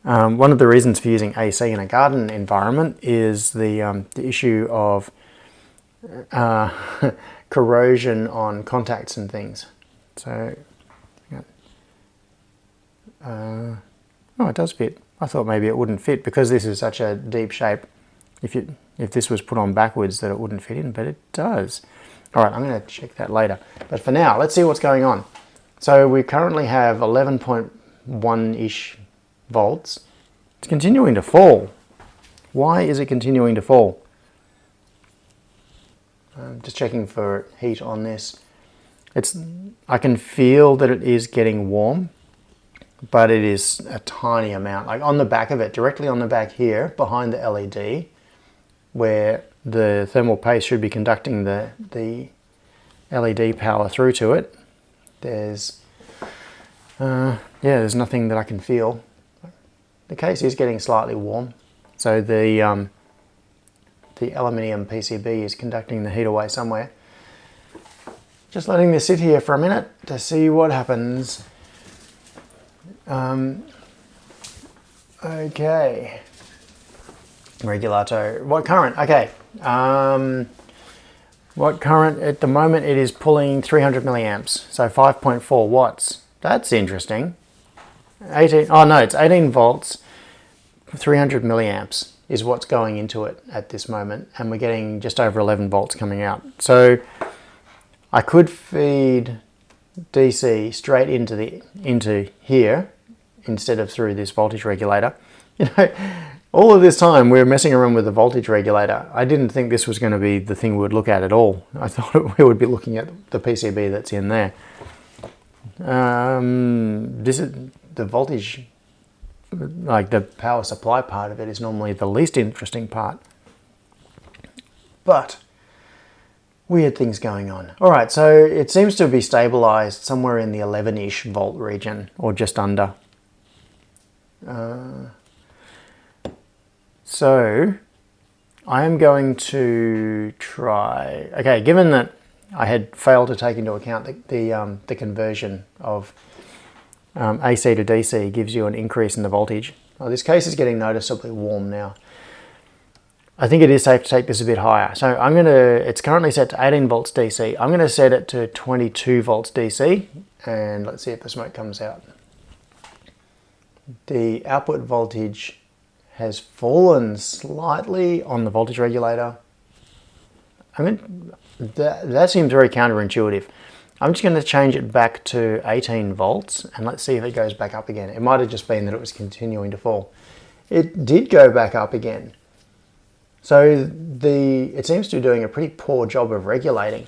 one of the reasons for using AC in a garden environment is the issue of corrosion on contacts and things. So, oh, it does fit. I thought maybe it wouldn't fit because this is such a deep shape. If this was put on backwards, that it wouldn't fit in, but it does. All right, I'm going to check that later. But for now, let's see what's going on. So we currently have 11.1-ish volts. It's continuing to fall. Why is it continuing to fall? I'm just checking for heat on this. I can feel that it is getting warm, but it is a tiny amount. Like on the back of it, directly on the back here, behind the LED, where the thermal paste should be conducting the LED power through to it, there's nothing that I can feel. The case is getting slightly warm, so the aluminium PCB is conducting the heat away somewhere. Just letting this sit here for a minute to see what happens. Okay. Regulato. What current? Okay. What current? At the moment it is pulling 300 milliamps, so 5.4 watts. That's interesting. 18. Oh no, it's 18 volts, 300 milliamps is what's going into it at this moment, and we're getting just over 11 volts coming out. So I could feed DC straight into here instead of through this voltage regulator. You know, all of this time we're messing around with the voltage regulator. I didn't think this was going to be the thing we would look at all. I thought we would be looking at the PCB that's in there. This is the voltage, like the power supply part of it, is normally the least interesting part. But weird things going on. All right, so it seems to be stabilized somewhere in the 11-ish volt region, or just under. So I am going to try, okay, given that I had failed to take into account the conversion of AC to DC gives you an increase in the voltage. Oh, this case is getting noticeably warm now. I think it is safe to take this a bit higher. So it's currently set to 18 volts DC. I'm gonna set it to 22 volts DC, and let's see if the smoke comes out. The output voltage has fallen slightly on the voltage regulator. I mean, that seems very counterintuitive. I'm just going to change it back to 18 volts and let's see if it goes back up again. It might have just been that it was continuing to fall. It did go back up again. So it seems to be doing a pretty poor job of regulating.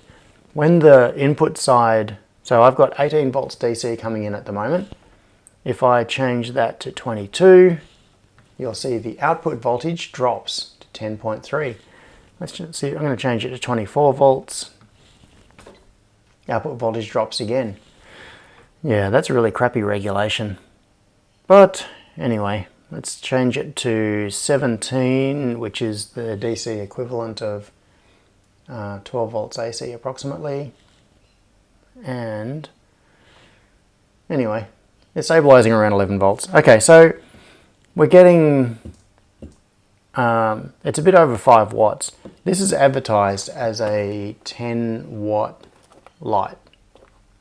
When the input side, so I've got 18 volts DC coming in at the moment. If I change that to 22, you'll see the output voltage drops to 10.3. Let's just see, I'm going to change it to 24 volts. Output voltage drops again. Yeah, that's really crappy regulation. But anyway, let's change it to 17, which is the DC equivalent of 12 volts AC approximately. And anyway, it's stabilizing around 11 volts. Okay, so we're getting, it's a bit over 5 watts. This is advertised as a 10 watt light.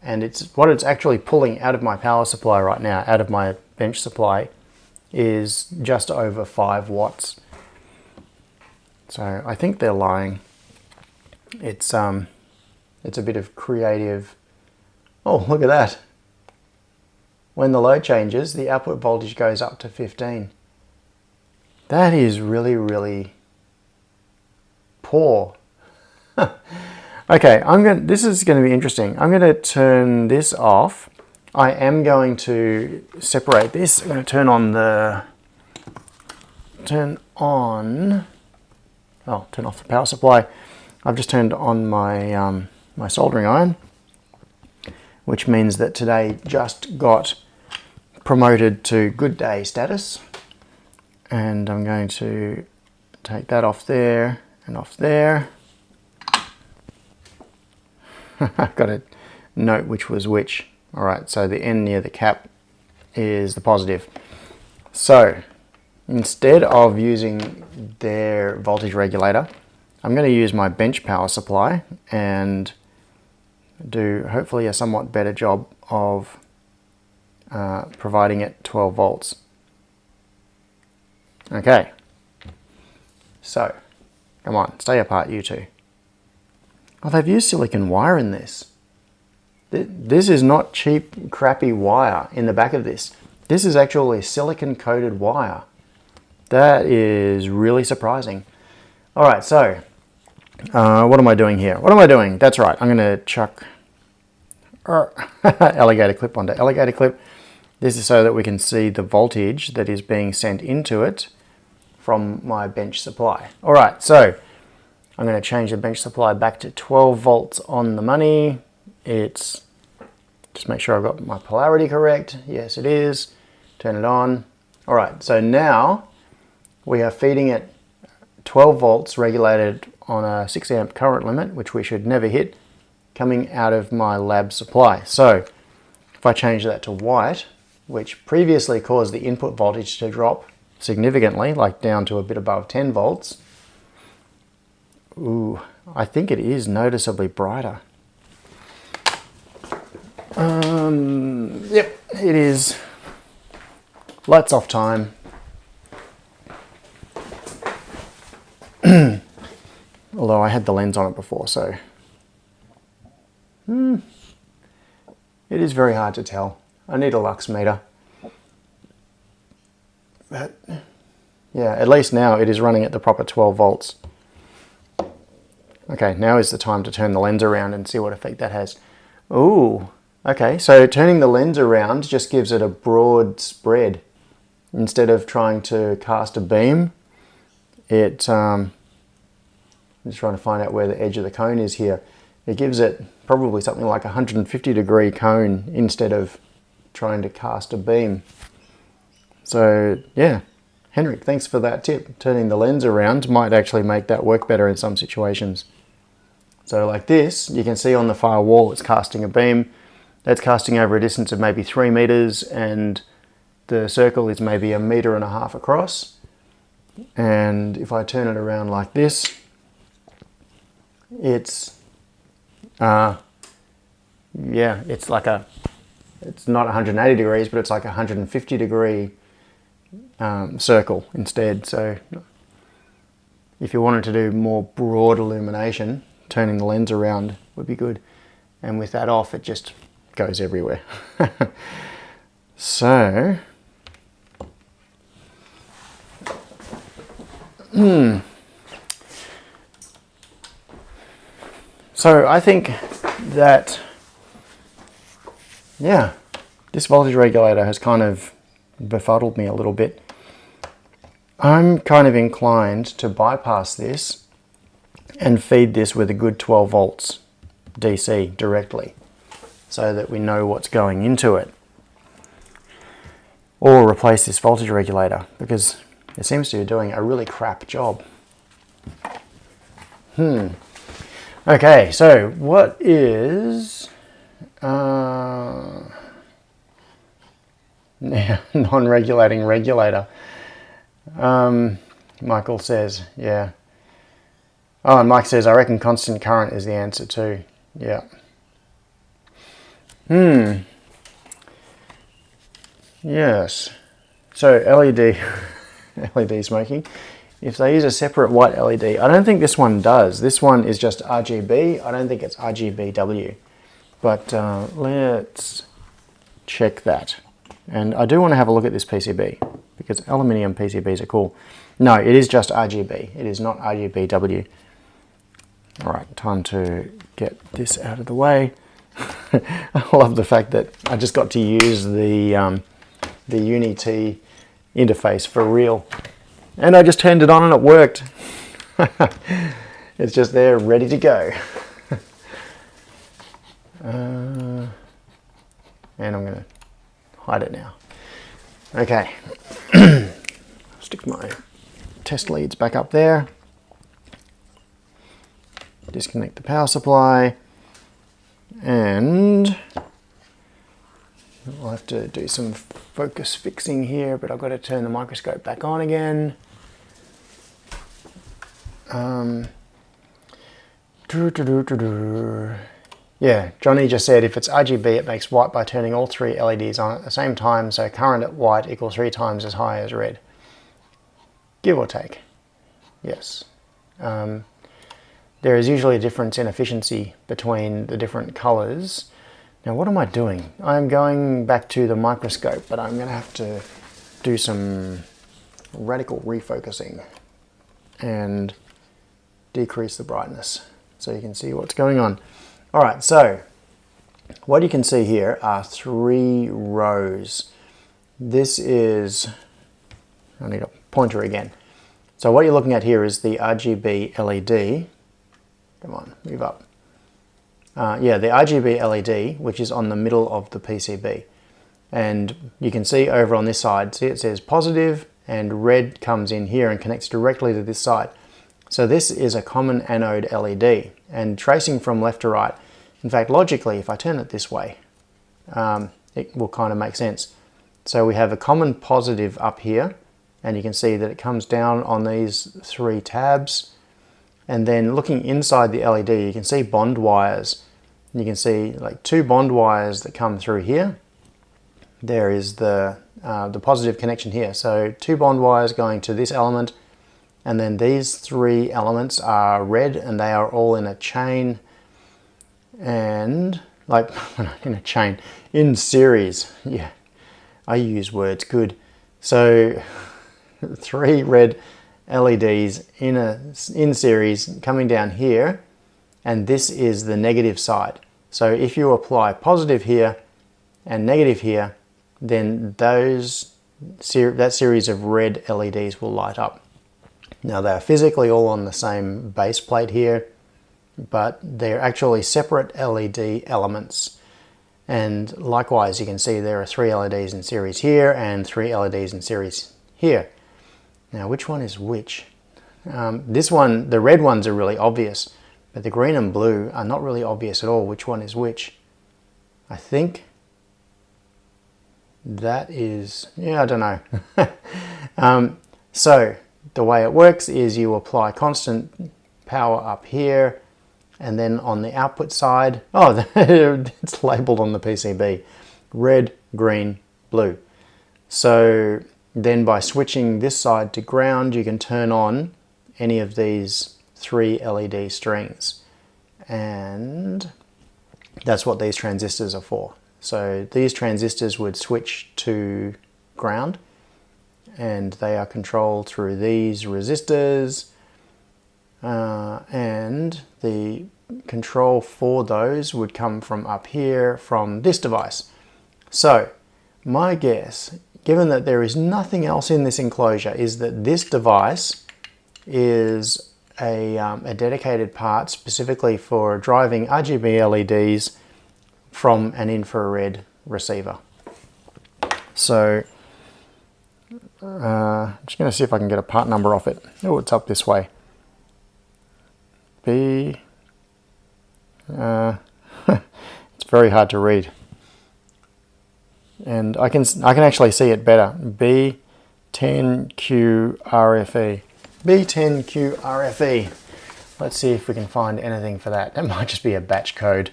And what it's actually pulling out of my power supply right now, out of my bench supply, is just over 5 watts. So I think they're lying. It's a bit of creative. Oh, look at that. When the load changes, the output voltage goes up to 15. That is really, really poor. Okay, this is going to be interesting. I'm going to turn this off. I am going to separate this. I'm going to turn off the power supply. I've just turned on my my soldering iron, which means that today just got promoted to good day status. And I'm going to take that off there and off there. I've got to note which was which. All right, so the end near the cap is the positive. So instead of using their voltage regulator, I'm going to use my bench power supply and do hopefully a somewhat better job of providing it 12 volts. Okay, so come on, stay apart you two. Oh, they've used silicon wire in this. This is not cheap, crappy wire in the back of this. This is actually silicon coated wire. That is really surprising. All right, so what am I doing here? What am I doing? That's right, I'm gonna chuck alligator clip onto alligator clip. This is so that we can see the voltage that is being sent into it from my bench supply. All right, so I'm going to change the bench supply back to 12 volts on the money. Just make sure I've got my polarity correct. Yes, it is. Turn it on. All right, so now we are feeding it 12 volts regulated on a 6 amp current limit, which we should never hit, coming out of my lab supply. So if I change that to white, which previously caused the input voltage to drop significantly, like down to a bit above 10 volts, ooh, I think it is noticeably brighter. Yep, it is. Lights off time. Although I had the lens on it before, so it is very hard to tell. I need a lux meter. But yeah, at least now it is running at the proper 12 volts. Okay, now is the time to turn the lens around and see what effect that has. Ooh, okay, so turning the lens around just gives it a broad spread. Instead of trying to cast a beam, I'm just trying to find out where the edge of the cone is here. It gives it probably something like a 150-degree cone instead of trying to cast a beam. So yeah, Henrik, thanks for that tip. Turning the lens around might actually make that work better in some situations. So like this, you can see on the far wall it's casting a beam. That's casting over a distance of maybe 3 meters, and the circle is maybe 1.5 meters across, and if I turn it around like this, it's yeah, it's like it's not 180 degrees, but it's like a 150 degree circle instead. So if you wanted to do more broad illumination, turning the lens around would be good. And with that off, it just goes everywhere. So, so I think that, yeah, this voltage regulator has kind of befuddled me a little bit. I'm kind of inclined to bypass this and feed this with a good 12 volts DC directly, so that we know what's going into it. Or replace this voltage regulator, because it seems to be doing a really crap job. Okay, so what is non-regulating regulator? Michael says, yeah. Oh, and Mike says, I reckon constant current is the answer too. Yeah. Yes. So LED, LED smoking. If they use a separate white LED, I don't think this one does. This one is just RGB. I don't think it's RGBW. But let's check that. And I do want to have a look at this PCB, because aluminium PCBs are cool. No, it is just RGB. It is not RGBW. All right, time to get this out of the way. I love the fact that I just got to use the Uni-T interface for real. And I just turned it on and it worked. It's just there, ready to go. And I'm going to hide it now. Okay. Stick my test leads back up there. Disconnect the power supply. And I'll have to do some focus fixing here, but I've got to turn the microscope back on again. Yeah, Johnny just said if it's RGB it makes white by turning all 3 LEDs on at the same time, so current at white equals 3 times as high as red. Give or take. Yes. There is usually a difference in efficiency between the different colors. Now what am I doing? I'm going back to the microscope, but I'm going to have to do some radical refocusing and decrease the brightness so you can see what's going on. Alright, so what you can see here are 3 rows. This is, I need a pointer again. So what you're looking at here is the RGB LED. Come on, move up. Yeah, the RGB LED, which is on the middle of the PCB. And you can see over on this side, see it says positive, and red comes in here and connects directly to this side. So this is a common anode LED, and tracing from left to right, in fact logically if I turn it this way, it will kind of make sense. So we have a common positive up here, and you can see that it comes down on these 3 tabs. And then looking inside the LED, you can see bond wires. You can see like 2 bond wires that come through here. There is the positive connection here. So 2 bond wires going to this element, and then these 3 elements are red, and they are all in a chain, and like in a chain, in series. Yeah, I use words good. So 3 red LEDs in series coming down here, and this is the negative side. So if you apply positive here and negative here, then that series of red LEDs will light up. Now they are physically all on the same base plate here, but they're actually separate LED elements. And likewise, you can see there are 3 LEDs in series here and 3 LEDs in series here. Now which one is which? This one, the red ones are really obvious, but the green and blue are not really obvious at all which one is which. I think that is, yeah, I don't know. So the way it works is you apply constant power up here, and then on the output side, oh, it's labeled on the PCB, red, green, blue. So then by switching this side to ground, you can turn on any of these 3 LED strings. And that's what these transistors are for. So these transistors would switch to ground, and they are controlled through these resistors, and the control for those would come from up here from this device. So my guess, given that there is nothing else in this enclosure, is that this device is a dedicated part specifically for driving RGB LEDs from an infrared receiver. So I'm just going to see if I can get a part number off it. Oh, it's up this way. B. It's very hard to read, and I can actually see it better. B10QRFE. B10QRFE. Let's see if we can find anything for that. That might just be a batch code.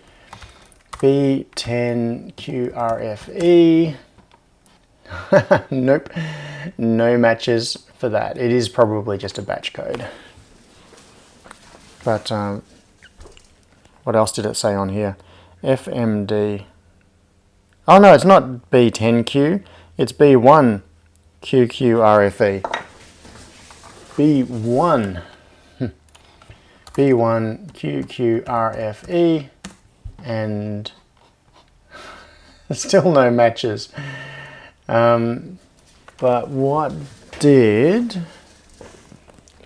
B10QRFE. Nope, no matches for that. It is probably just a batch code. But what else did it say on here? FMD. Oh no, it's not B10Q. It's B1QQRFE. B1. B1QQRFE. And still no matches. But what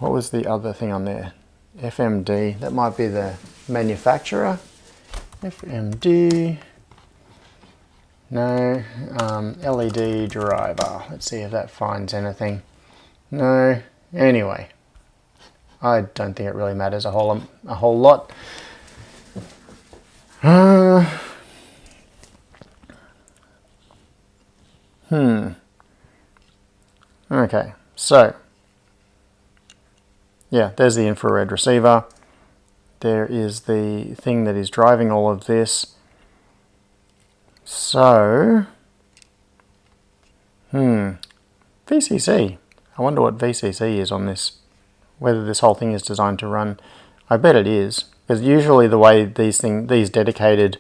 was the other thing on there? FMD, that might be the manufacturer. FMD, no, LED driver. Let's see if that finds anything. No, anyway, I don't think it really matters a whole lot. Okay, so yeah, there's the infrared receiver. There is the thing that is driving all of this. So, VCC. I wonder what VCC is on this, whether this whole thing is designed to run. I bet it is, because usually the way these dedicated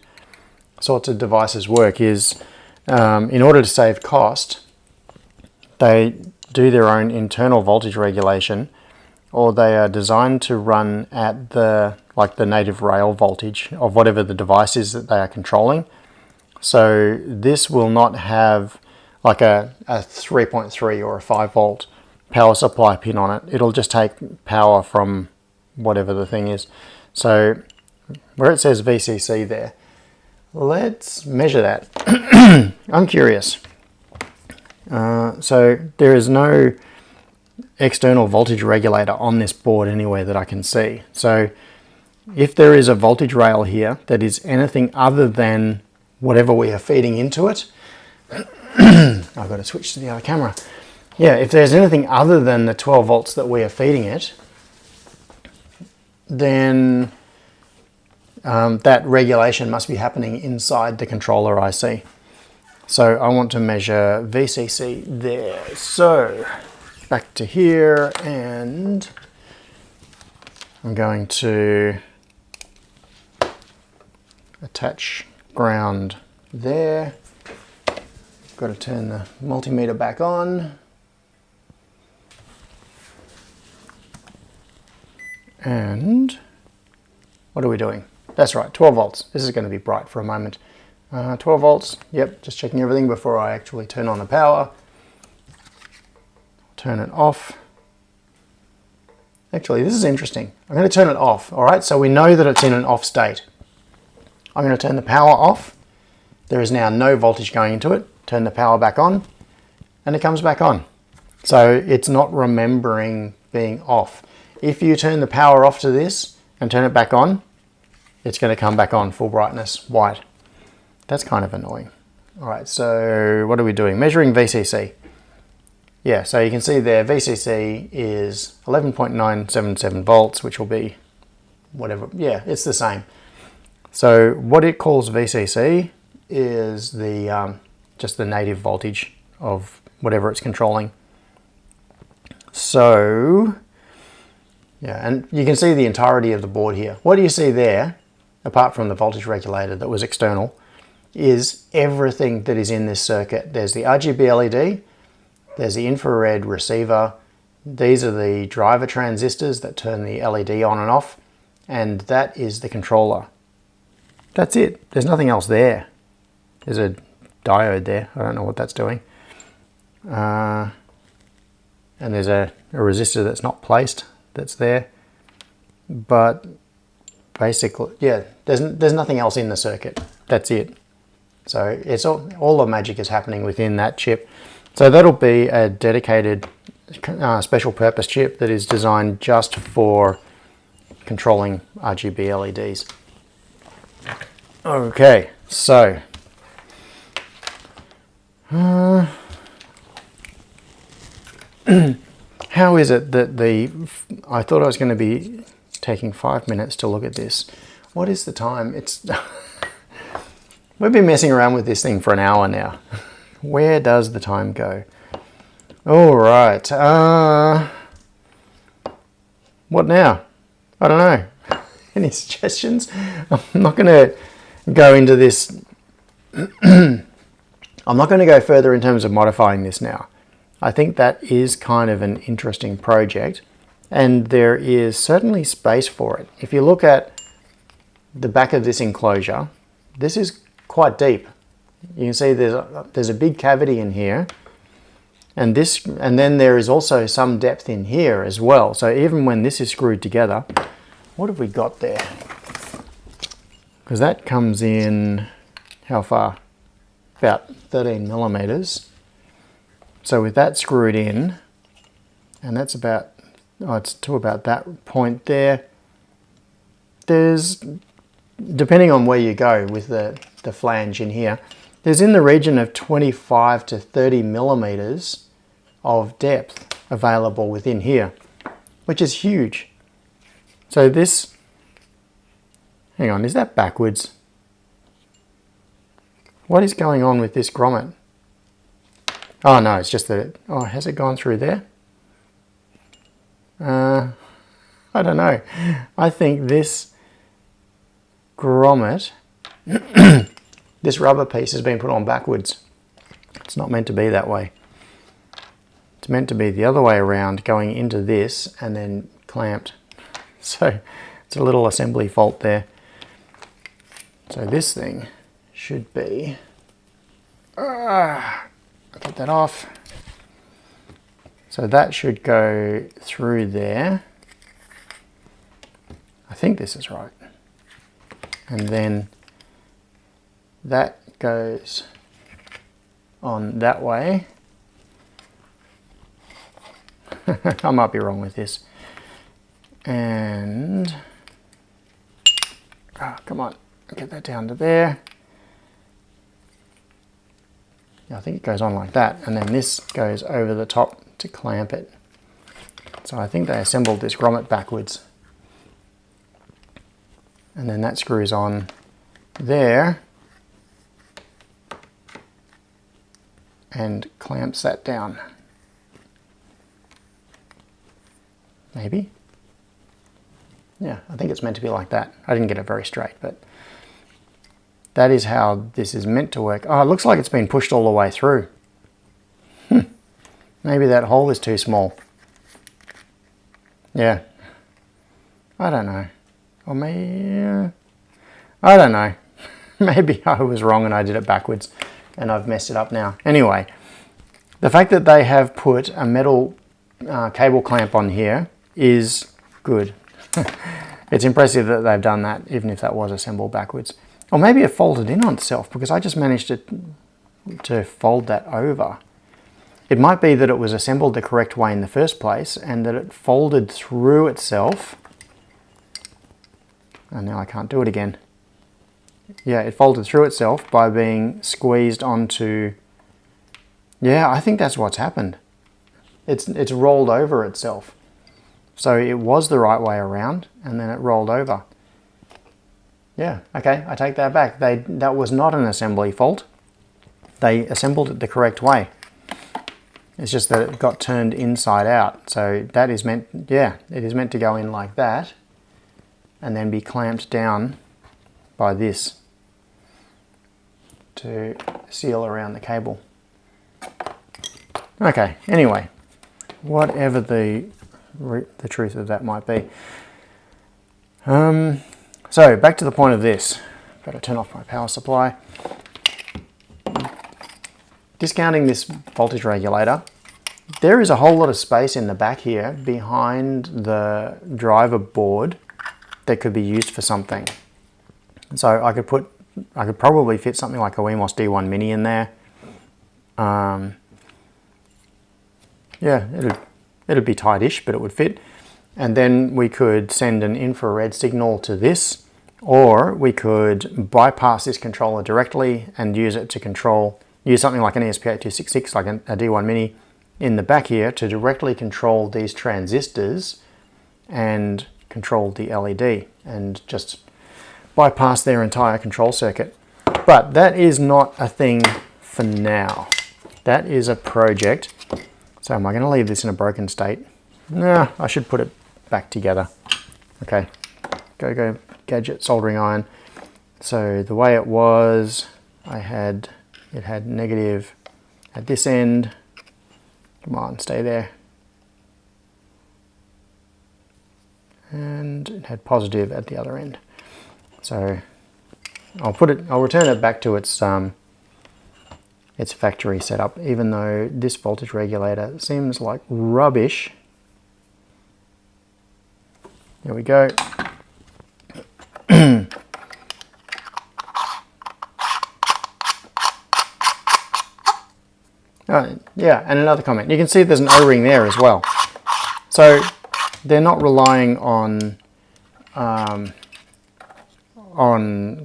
sorts of devices work is, in order to save cost, they do their own internal voltage regulation, or they are designed to run at the native rail voltage of whatever the device is that they are controlling. So this will not have like a 3.3 or a 5 volt power supply pin on it. It'll just take power from whatever the thing is. So where it says VCC there, let's measure that. I'm curious. So there is no external voltage regulator on this board anywhere that I can see. So if there is a voltage rail here that is anything other than whatever we are feeding into it, I've got to switch to the other camera. Yeah, if there's anything other than the 12 volts that we are feeding it, then that regulation must be happening inside the controller IC. So I want to measure VCC there. So back to here, and I'm going to attach ground there. Got to turn the multimeter back on. And what are we doing? That's right, 12 volts. This is going to be bright for a moment. 12 volts, yep, just checking everything before I actually turn on the power. Turn it off. Actually, this is interesting. I'm going to turn it off, all right? So we know that it's in an off state. I'm going to turn the power off. There is now no voltage going into it. Turn the power back on, and it comes back on. So it's not remembering being off. If you turn the power off to this and turn it back on, it's going to come back on full brightness, white. That's kind of annoying. All right, so what are we doing? Measuring VCC. Yeah, so you can see there VCC is 11.977 volts, which will be whatever. Yeah, it's the same. So what it calls VCC is the just the native voltage of whatever it's controlling. So yeah, and you can see the entirety of the board here. What do you see there, apart from the voltage regulator that was external, is everything that is in this circuit. There's the RGB LED, there's the infrared receiver, these are the driver transistors that turn the LED on and off, and that is the controller. That's it. There's nothing else there. There's a diode there. I don't know what that's doing. And there's a resistor that's not placed that's there. But basically, yeah, there's nothing else in the circuit. That's it. So it's all the magic is happening within that chip. So that'll be a dedicated special purpose chip that is designed just for controlling RGB LEDs. Okay, so how is it that I thought I was going to be taking 5 minutes to look at this. What is the time? It's we've been messing around with this thing for an hour now. Where does the time go? All right. What now? I don't know. Any suggestions? I'm not going to go into this. I'm not going to go further in terms of modifying this now. I think that is kind of an interesting project, and there is certainly space for it. If you look at the back of this enclosure, this is quite deep. You can see there's a big cavity in here, and then there is also some depth in here as well. So even when this is screwed together, what have we got there? Because that comes in, how far? About 13 millimeters. So with that screwed in, and that's about, it's to about that point there, there's, depending on where you go with the flange in here, there's in the region of 25 to 30 millimeters of depth available within here, which is huge. So this, hang on, is that backwards? What is going on with this grommet? Oh no, it's just that, oh, has it gone through there? I don't know. I think this grommet, this rubber piece has been put on backwards. It's not meant to be that way. It's meant to be the other way around, going into this and then clamped. So it's a little assembly fault there. So this thing should be, get that off. So that should go through there. I think this is right. And then that goes on that way. I might be wrong with this. And, oh, come on, get that down to there. I think it goes on like that, and then this goes over the top to clamp it. So I think they assembled this grommet backwards. And then that screws on there and clamps that down. Maybe? Yeah, I think it's meant to be like that. I didn't get it very straight, but that is how this is meant to work. Oh, it looks like it's been pushed all the way through. Maybe that hole is too small. Yeah. I don't know. Or maybe, I don't know. Maybe I was wrong and I did it backwards and I've messed it up now. Anyway, the fact that they have put a metal cable clamp on here is good. It's impressive that they've done that, even if that was assembled backwards. Or maybe it folded in on itself, because I just managed to fold that over. It might be that it was assembled the correct way in the first place and that it folded through itself. And now I can't do it again. yeah, it folded through itself by being squeezed onto, yeah, I think that's what's happened. It's rolled over itself. So it was the right way around and then it rolled over. Yeah, okay, I take that back. That was not an assembly fault. They assembled it the correct way. It's just that it got turned inside out. So that is meant, yeah, it is meant to go in like that and then be clamped down by this to seal around the cable. Okay, anyway, whatever the truth of that might be. So back to the point of this. Got to turn off my power supply. Discounting this voltage regulator, there is a whole lot of space in the back here behind the driver board that could be used for something. So I could probably fit something like a Wemos D1 Mini in there. Yeah, it'd be tight-ish, but it would fit. And then we could send an infrared signal to this, or we could bypass this controller directly and use it to use something like an ESP8266, like a D1 Mini, in the back here to directly control these transistors and control the LED and just bypass their entire control circuit. But that is not a thing for now. That is a project. So am I going to leave this in a broken state? Nah, I should put it back together. Okay, go gadget soldering iron. So the way it was, it had negative at this end. Come on, stay there. And it had positive at the other end. So I'll return it back to its factory setup, even though this voltage regulator seems like rubbish. There we go. Yeah, and another comment. You can see there's an O-ring there as well. So they're not relying on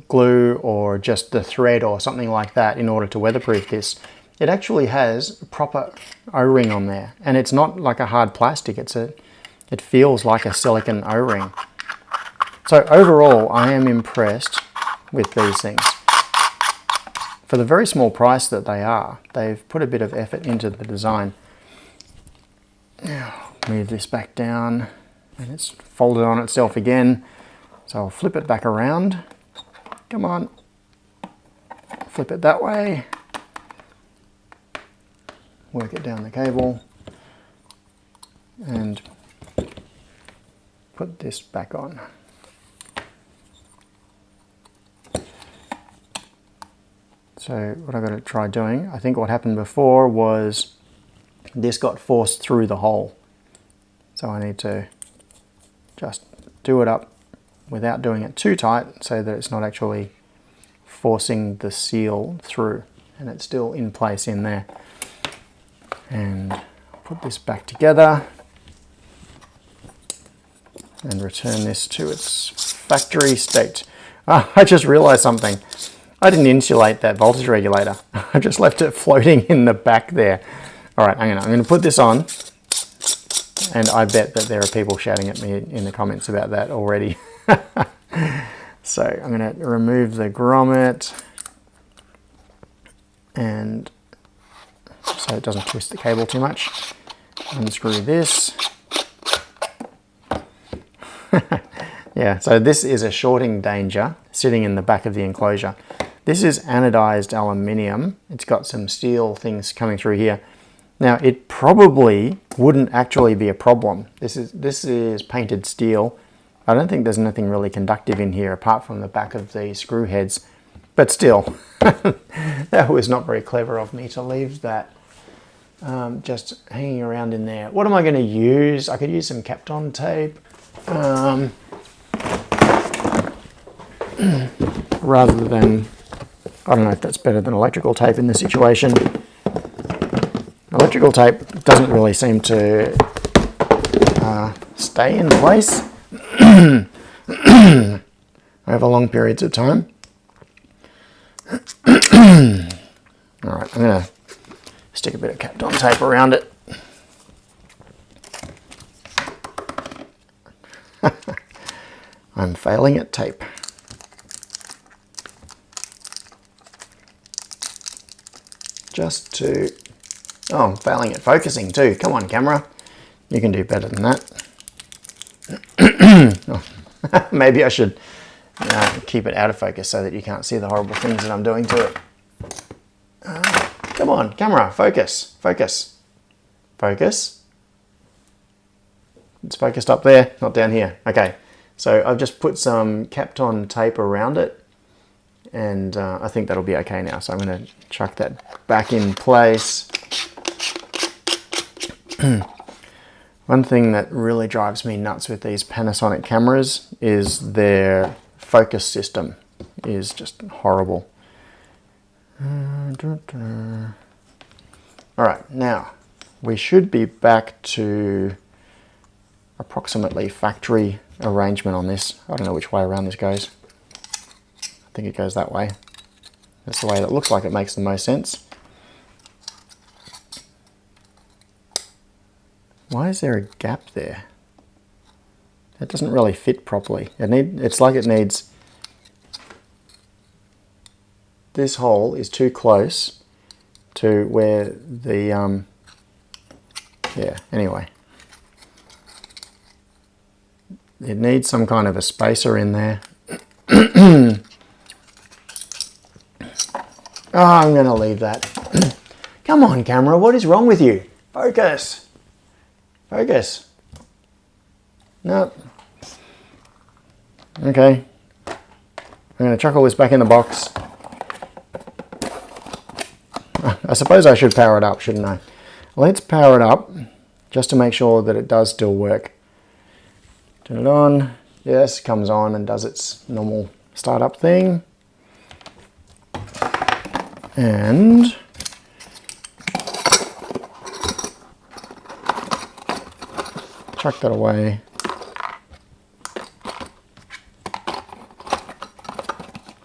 glue or just the thread or something like that in order to weatherproof this. It actually has a proper O-ring on there, and it's not like a hard plastic. It feels like a silicone O-ring. So overall, I am impressed with these things. For the very small price that they are, they've put a bit of effort into the design. Now, move this back down, and it's folded on itself again. So I'll flip it back around. Come on. Flip it that way. Work it down the cable. And put this back on. So what I've got to try doing, I think what happened before was this got forced through the hole. So I need to just do it up without doing it too tight so that it's not actually forcing the seal through, and it's still in place in there. And I'll put this back together and return this to its factory state. Oh, I just realized something. I didn't insulate that voltage regulator. I just left it floating in the back there. All right, I'm going to put this on, and I bet that there are people shouting at me in the comments about that already. So I'm going to remove the grommet, and so it doesn't twist the cable too much. Unscrew this. Yeah, so this is a shorting danger sitting in the back of the enclosure. This is anodized aluminium. It's got some steel things coming through here. Now, it probably wouldn't actually be a problem. This is painted steel. I don't think there's anything really conductive in here apart from the back of the screw heads. But still, that was not very clever of me to leave that just hanging around in there. What am I going to use? I could use some Kapton tape. Rather than, I don't know if that's better than electrical tape in this situation. Electrical tape doesn't really seem to stay in place over long periods of time. Alright, I'm going to stick a bit of Kapton tape around it. I'm failing at tape. Just to... Oh, I'm failing at focusing too. Come on, camera. You can do better than that. Oh, maybe I should keep it out of focus so that you can't see the horrible things that I'm doing to it. Come on, camera, focus, focus, focus. It's focused up there, not down here. Okay, so I've just put some Kapton tape around it, and I think that'll be okay now. So I'm going to chuck that back in place. One thing that really drives me nuts with these Panasonic cameras is their focus system is just horrible. Alright, now we should be back to approximately factory arrangement on this. I don't know which way around this goes. I think it goes that way. That's the way that looks like it makes the most sense. Why is there a gap there? That doesn't really fit properly. It's like it needs... This hole is too close to where the... yeah, anyway. It needs some kind of a spacer in there. Oh, I'm going to leave that. Come on, camera, what is wrong with you? Focus. Focus. No. Okay. I'm going to chuck all this back in the box. I suppose I should power it up, shouldn't I? Let's power it up just to make sure that it does still work. Turn it on. Yes, comes on and does its normal startup thing. And chuck that away.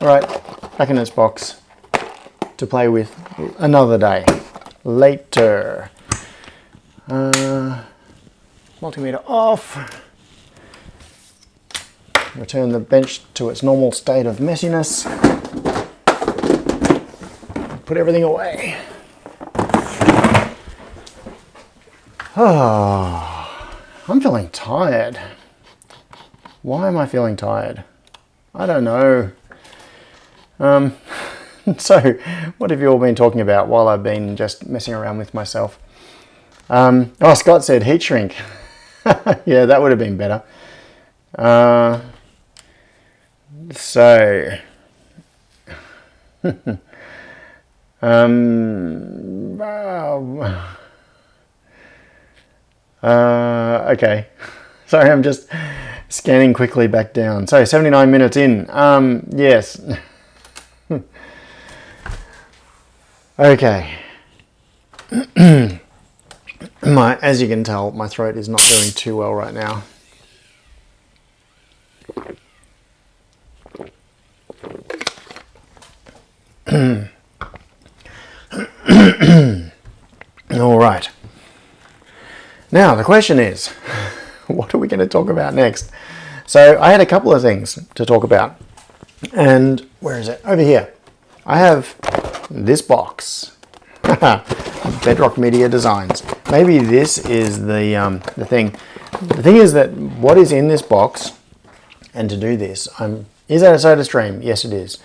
Alright, back in its box to play with another day. Later. Multimeter off. Return the bench to its normal state of messiness. Put everything away. Oh, I'm feeling tired. Why am I feeling tired? I don't know. So, what have you all been talking about while I've been just messing around with myself? Oh, Scott said heat shrink. Yeah, that would have been better. So, okay. Sorry, I'm just scanning quickly back down. So, 79 minutes in. Yes. Okay. As you can tell, my throat is not doing too well right now. All right. Now, the question is, what are we going to talk about next? So, I had a couple of things to talk about. And where is it? Over here. I have this box. Bedrock Media Designs. Maybe this is the thing. The thing is that what is in this box, and to do this, is that a soda stream? Yes, it is.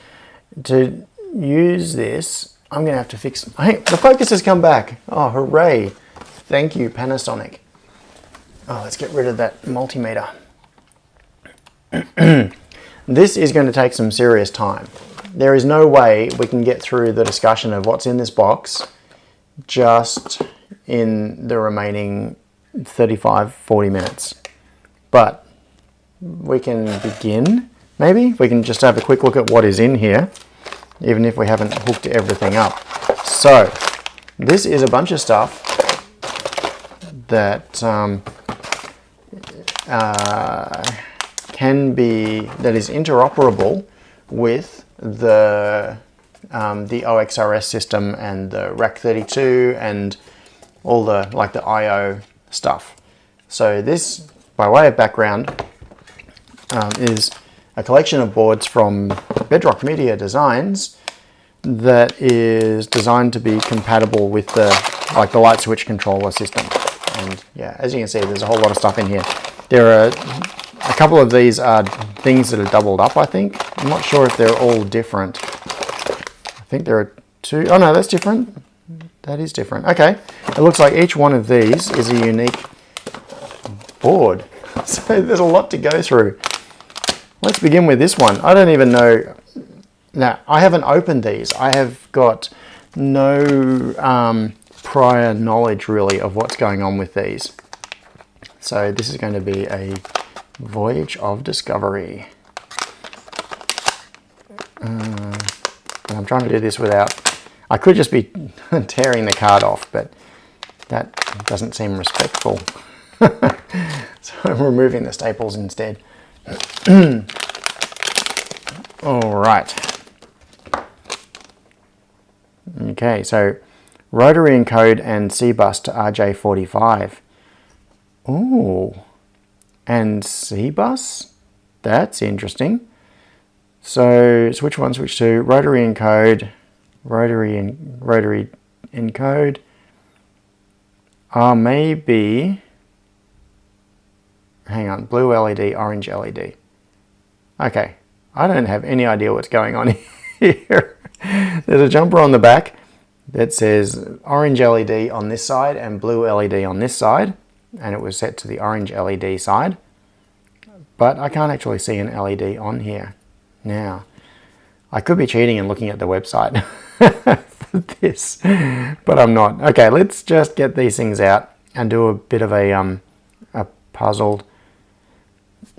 To use this, I'm going to have to fix... Hey, the focus has come back. Oh, hooray. Thank you, Panasonic. Oh, let's get rid of that multimeter. This is going to take some serious time. There is no way we can get through the discussion of what's in this box just in the remaining 35-40 minutes. But we can begin, maybe? We can just have a quick look at what is in here, even if we haven't hooked everything up. So, this is a bunch of stuff that that is interoperable with the the OXRS system and the Rack32 and all the like the I/O stuff. So this, by way of background, is a collection of boards from Bedrock Media Designs that is designed to be compatible with the light switch controller system. And yeah, as you can see, there's a whole lot of stuff in here. There are a couple of these are things that are doubled up, I think. I'm not sure if they're all different. I think there are two. Oh no, that's different. That is different. Okay. It looks like each one of these is a unique board. So there's a lot to go through. Let's begin with this one. I don't even know. Now, I haven't opened these. I have got no prior knowledge really of what's going on with these. So this is going to be a voyage of discovery. And I'm trying to do this without, I could just be tearing the card off, but that doesn't seem respectful. So I'm removing the staples instead. All right. Okay, so rotary encode and C-bus to RJ45. Oh, and C-bus? That's interesting. So switch 1, switch 2, rotary encode, rotary encode. Maybe, hang on, blue LED, orange LED. Okay, I don't have any idea what's going on here. There's a jumper on the back that says orange LED on this side and blue LED on this side, and it was set to the orange LED side, but I can't actually see an LED on here. Now, I could be cheating and looking at the website for this, but I'm not. Okay, let's just get these things out and do a bit of a puzzled.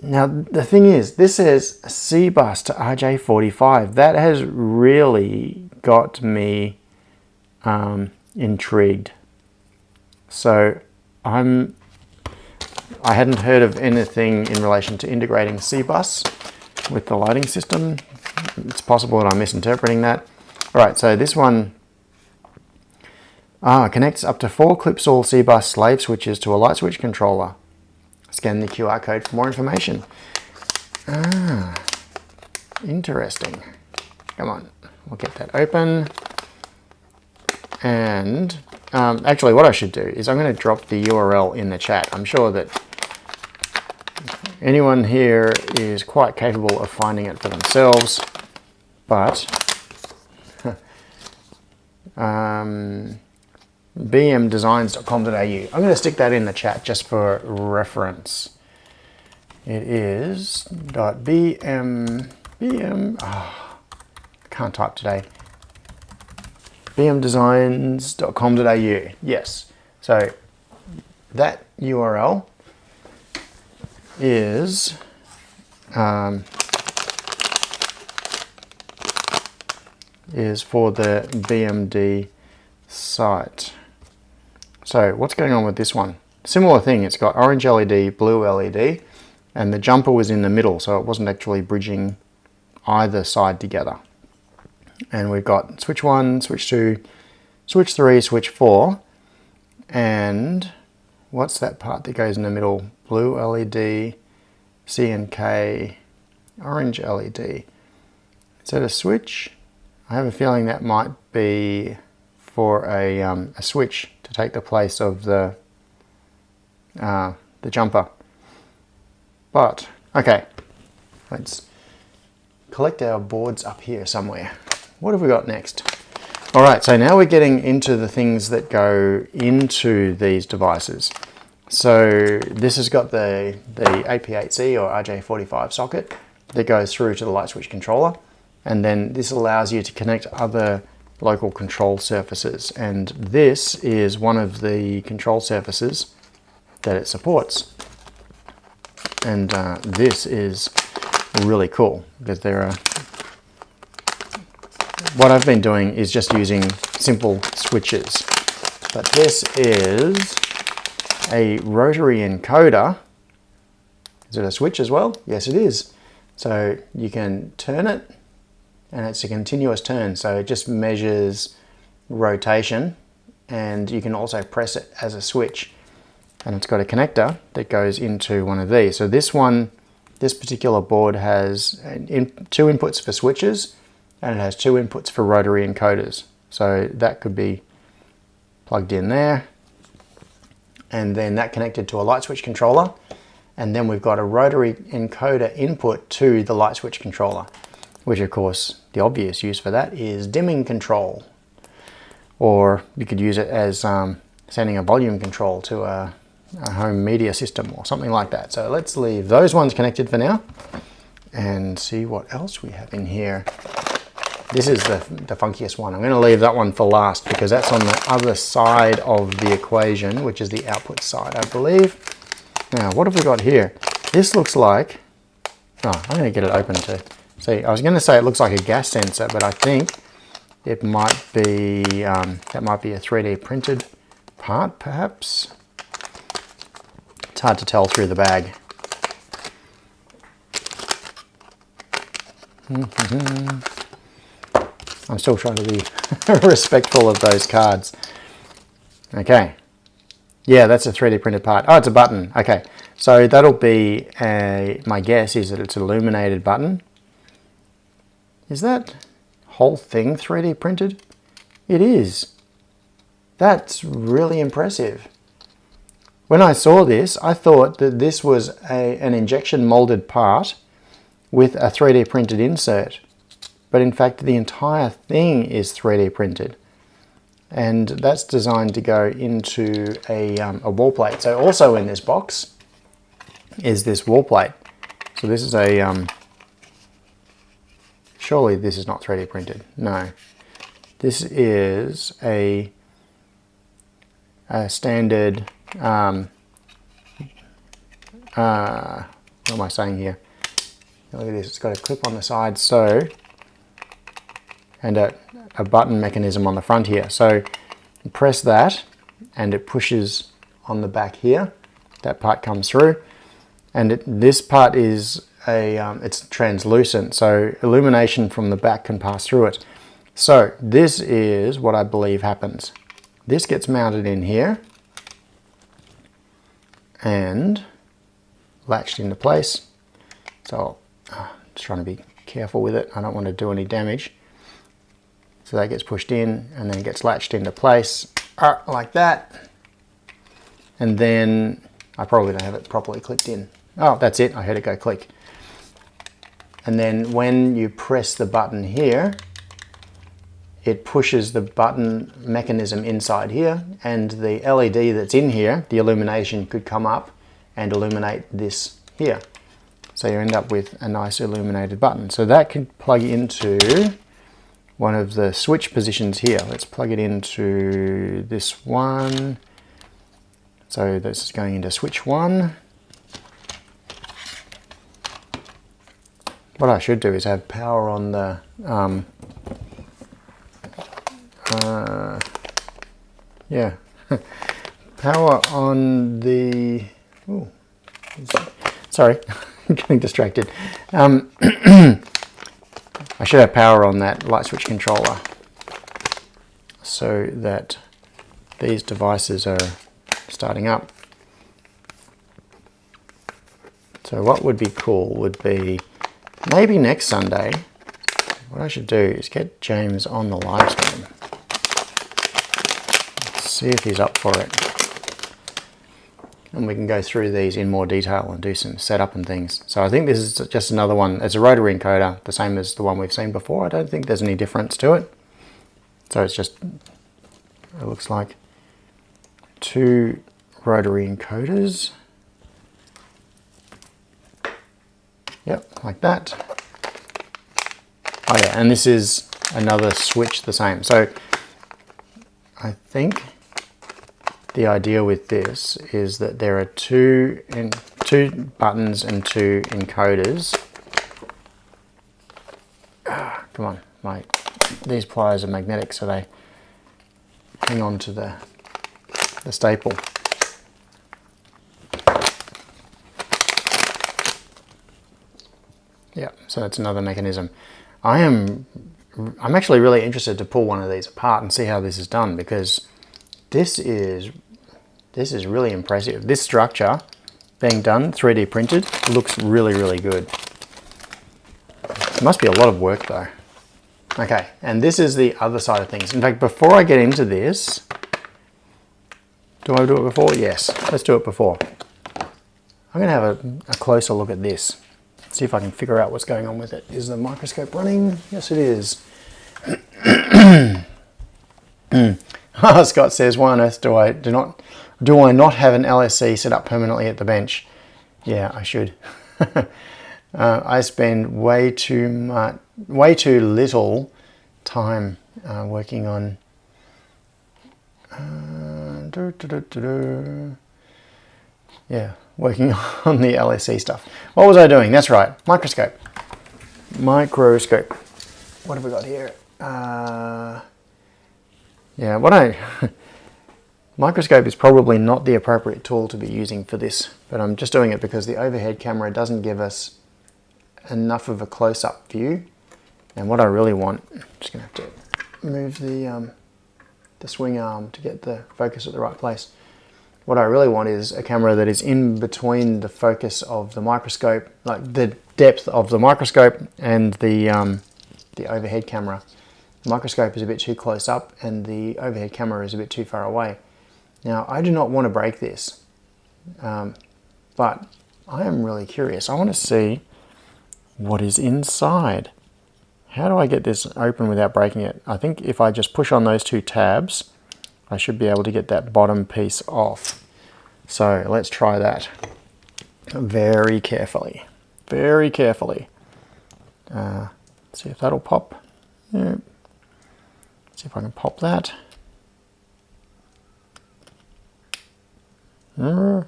Now, the thing is, this says C-bus to RJ45. That has really got me intrigued. So I hadn't heard of anything in relation to integrating C-bus with the lighting system. It's possible that I'm misinterpreting that. All right, so this one connects up to 4 Clipsal C-bus slave switches to a light switch controller. Scan the QR code for more information. Interesting. Come on, we'll get that open. And actually what I should do is I'm going to drop the URL in the chat. I'm sure that anyone here is quite capable of finding it for themselves, but bmdesigns.com.au. I'm going to stick that in the chat just for reference. It is .bm, I can't type today. bmdesigns.com.au. Yes. So that URL is for the BMD site. So what's going on with this one? Similar thing, it's got orange LED, blue LED, and the jumper was in the middle, so it wasn't actually bridging either side together. And we've got switch 1, switch 2, switch 3, switch 4, and what's that part that goes in the middle? Blue LED, C and K, orange LED. Is that a switch? I have a feeling that might be for a switch to take the place of the jumper. But okay, let's collect our boards up here somewhere. What have we got next? All right, so now we're getting into the things that go into these devices. So this has got the AP8C or RJ45 socket that goes through to the light switch controller, and then this allows you to connect other local control surfaces, and this is one of the control surfaces that it supports. And this is really cool because there are, what I've been doing is just using simple switches, but this is a rotary encoder. Is it a switch as well? Yes, it is. So you can turn it and it's a continuous turn, so it just measures rotation, and you can also press it as a switch. And it's got a connector that goes into one of these. So this particular board has two inputs for switches, and it has two inputs for rotary encoders. So that could be plugged in there, and then that connected to a light switch controller, and then we've got a rotary encoder input to the light switch controller, which of course the obvious use for that is dimming control, or you could use it as sending a volume control to a home media system or something like that. So let's leave those ones connected for now and see what else we have in here. This is the funkiest one. I'm going to leave that one for last because that's on the other side of the equation, which is the output side, I believe. Now, what have we got here? This looks like, oh, I'm going to get it open to see. I was going to say it looks like a gas sensor, but I think it might be, that might be a 3D printed part, perhaps. It's hard to tell through the bag. I'm still trying to be respectful of those cards. Okay. Yeah, that's a 3D printed part. Oh, it's a button. Okay. So that'll be my guess is that it's an illuminated button. Is that whole thing 3D printed? It is. That's really impressive. When I saw this, I thought that this was an injection molded part with a 3D printed insert. But in fact, the entire thing is 3D printed. And that's designed to go into a wall plate. So also in this box is this wall plate. So this is a, surely this is not 3D printed. No. This is a standard, what am I saying here? Look at this, it's got a clip on the side, so, and a button mechanism on the front here. So you press that and it pushes on the back here. That part comes through, and this part is it's translucent, so illumination from the back can pass through it. So this is what I believe happens. This gets mounted in here and latched into place. So just trying to be careful with it. I don't want to do any damage. So that gets pushed in and then gets latched into place like that. And then I probably don't have it properly clicked in. Oh, that's it. I heard it go click. And then when you press the button here, it pushes the button mechanism inside here, and the LED that's in here, the illumination could come up and illuminate this here. So you end up with a nice illuminated button. So that could plug into one of the switch positions here. Let's plug it into this one. So this is going into switch 1. What I should do is have power on the yeah, power on the, ooh, sorry, I'm getting distracted. I should have power on that light switch controller so that these devices are starting up. So what would be cool would be maybe next Sunday, what I should do is get James on the live stream. See if he's up for it. And we can go through these in more detail and do some setup and things. So I think this is just another one. It's a rotary encoder, the same as the one we've seen before. I don't think there's any difference to it. So it's just, it looks like 2 rotary encoders. Yep, like that. Oh yeah, and this is another switch the same. So I think the idea with this is that there are two buttons and 2 encoders. Come on, these pliers are magnetic, so they hang on to the staple. Yeah, so that's another mechanism. I'm actually really interested to pull one of these apart and see how this is done, because this is really impressive. This structure being done 3D printed looks really, really good. It must be a lot of work though. Okay, and this is the other side of things. In fact, before I get into this, do I do it before? Yes, let's do it before. I'm going to have a closer look at this. See if I can figure out what's going on with it. Is the microscope running? Yes, it is. Scott says, why on earth do I not have an LSC set up permanently at the bench? Yeah, I should. I spend way too little time working on working on the LSC stuff. What was I doing? That's right, microscope. What have we got here? Microscope is probably not the appropriate tool to be using for this, but I'm just doing it because the overhead camera doesn't give us enough of a close-up view. And what I really want, I'm just going to have to move the swing arm to get the focus at the right place. What I really want is a camera that is in between the focus of the microscope, like the depth of the microscope and the overhead camera. The microscope is a bit too close up and the overhead camera is a bit too far away. Now, I do not want to break this, but I am really curious. I want to see what is inside. How do I get this open without breaking it? I think if I just push on those two tabs, I should be able to get that bottom piece off. So let's try that very carefully. Very carefully. See if that'll pop. Yeah. See if I can pop that. I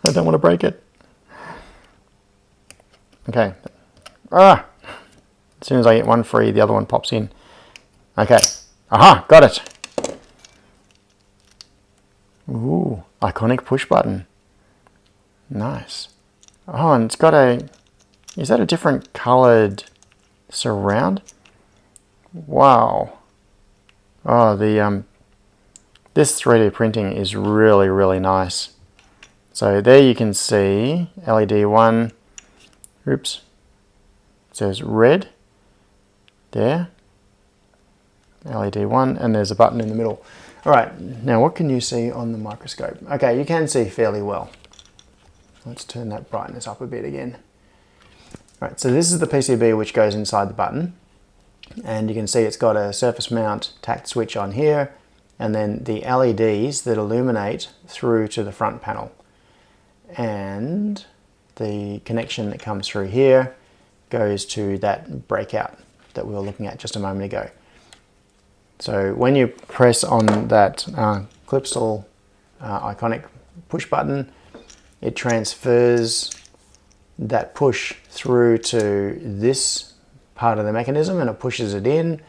don't want to break it. Okay. As soon as I get one free, the other one pops in. Okay. Aha, got it. Ooh, iconic push button. Nice. Oh, and it's got is that a different colored surround? Wow. Oh, this 3D printing is really, really nice. So there you can see LED 1, oops, it says red, there, LED 1, and there's a button in the middle. All right, now what can you see on the microscope? Okay, you can see fairly well. Let's turn that brightness up a bit again. All right, so this is the PCB which goes inside the button, and you can see it's got a surface mount tact switch on here, and then the LEDs that illuminate through to the front panel. And the connection that comes through here goes to that breakout that we were looking at just a moment ago. So when you press on that Clipsal iconic push button, it transfers that push through to this part of the mechanism and it pushes it in,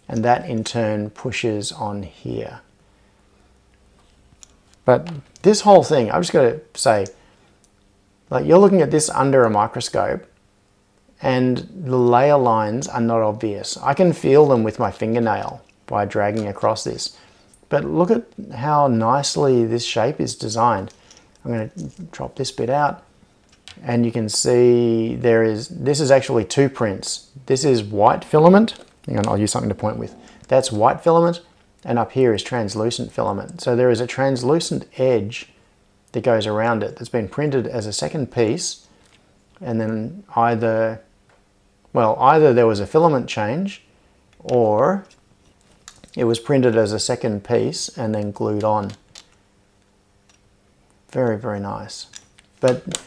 and that in turn pushes on here. But this whole thing, I've just got to say, like, you're looking at this under a microscope and the layer lines are not obvious. I can feel them with my fingernail by dragging across this. But look at how nicely this shape is designed. I'm going to drop this bit out, and you can see this is actually two prints. This is white filament. Hang on, I'll use something to point with. That's white filament, and up here is translucent filament. So there is a translucent edge that goes around it that's been printed as a second piece, and then either there was a filament change or it was printed as a second piece and then glued on. Very, very nice. But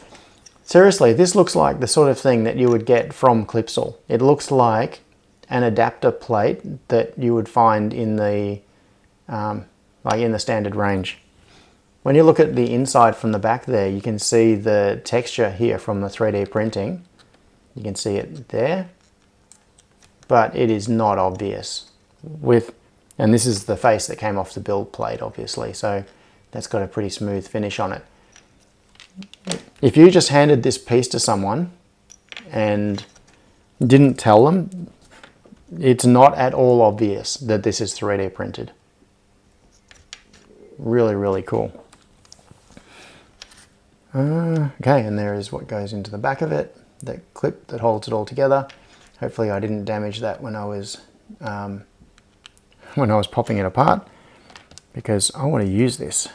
seriously, this looks like the sort of thing that you would get from Clipsal. It looks like an adapter plate that you would find in the standard range. When you look at the inside from the back there, you can see the texture here from the 3D printing. You can see it there, but it is not obvious. And this is the face that came off the build plate, obviously, so that's got a pretty smooth finish on it. If you just handed this piece to someone and didn't tell them it's not at all obvious that this is 3D printed. Really, really cool. Okay, and there is what goes into the back of it, that clip that holds it all together. Hopefully I didn't damage that when I was popping it apart, because I want to use this.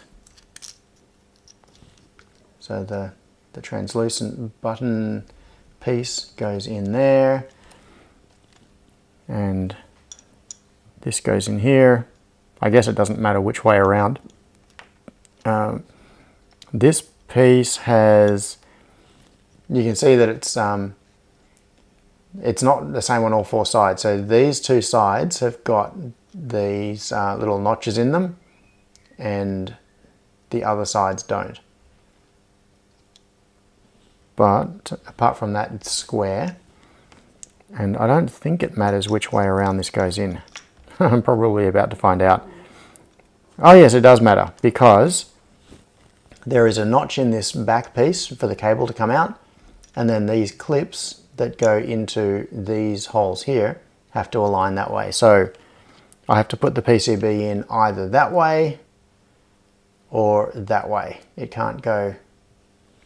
So the translucent button piece goes in there, and this goes in here. I guess it doesn't matter which way around. This piece has, you can see that it's not the same on all four sides. So these two sides have got these little notches in them, and the other sides don't. But apart from that, it's square, and I don't think it matters which way around this goes in. I'm probably about to find out. Oh yes, it does matter, because there is a notch in this back piece for the cable to come out, and then these clips that go into these holes here have to align that way. So I have to put the PCB in either that way or that way. It can't go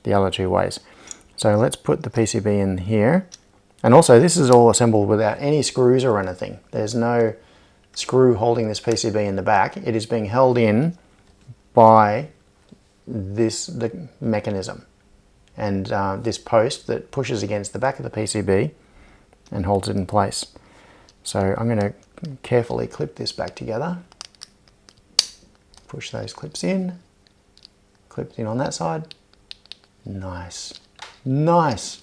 the other two ways. So let's put the PCB in here. And also this is all assembled without any screws or anything. There's no screw holding this PCB in the back. It is being held in by the mechanism and this post that pushes against the back of the PCB and holds it in place. So I'm going to carefully clip this back together. Push those clips in. Clipped in on that side. Nice. Nice.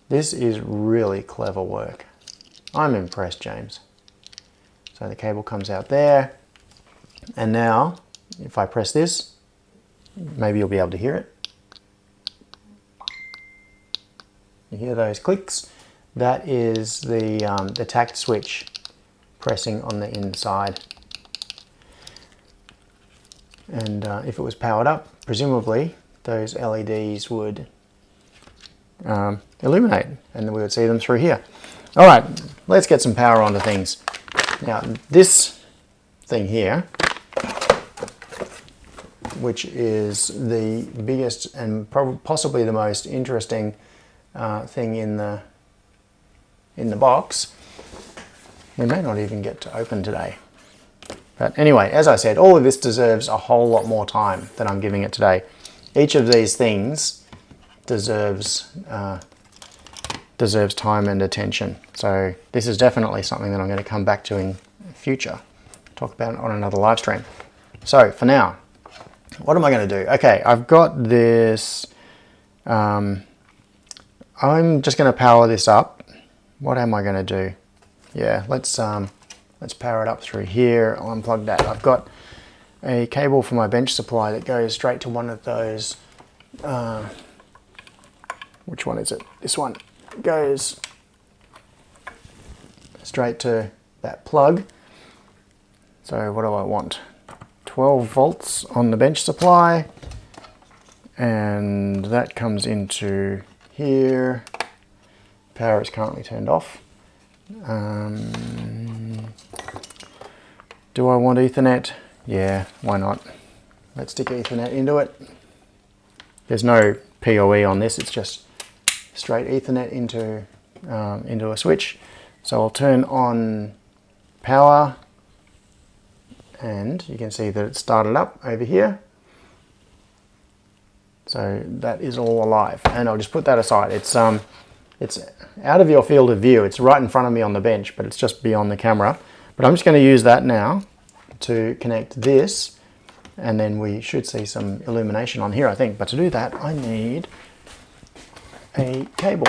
This is really clever work. I'm impressed, James. So the cable comes out there, and now if I press this, maybe you'll be able to hear it. You hear those clicks? That is the tact switch pressing on the inside. And if it was powered up, presumably those LEDs would illuminate, and then we would see them through here. All right, let's get some power onto things. Now this thing here, which is the biggest and possibly the most interesting thing in the box, we may not even get to open today. But anyway, as I said, all of this deserves a whole lot more time than I'm giving it today. Each of these things deserves time and attention. So this is definitely something that I'm going to come back to in future. Talk about it on another live stream. So for now, what am I going to do? Okay, I've got this. I'm just going to power this up. What am I going to do? Yeah, let's power it up through here. I'll unplug that. I've got a cable for my bench supply that goes straight to one of those. Which one is it? This one goes straight to that plug. So what do I want? 12 volts on the bench supply, and that comes into here. Power is currently turned off. Do I want Ethernet? Yeah, why not? Let's stick Ethernet into it. There's no PoE on this, it's just straight Ethernet into a switch. So I'll turn on power, and you can see that it started up over here. So that is all alive, and I'll just put that aside. It's out of your field of view. It's right in front of me on the bench, but it's just beyond the camera. But I'm just going to use that now to connect this, and then we should see some illumination on here, I think. But to do that, I need a cable.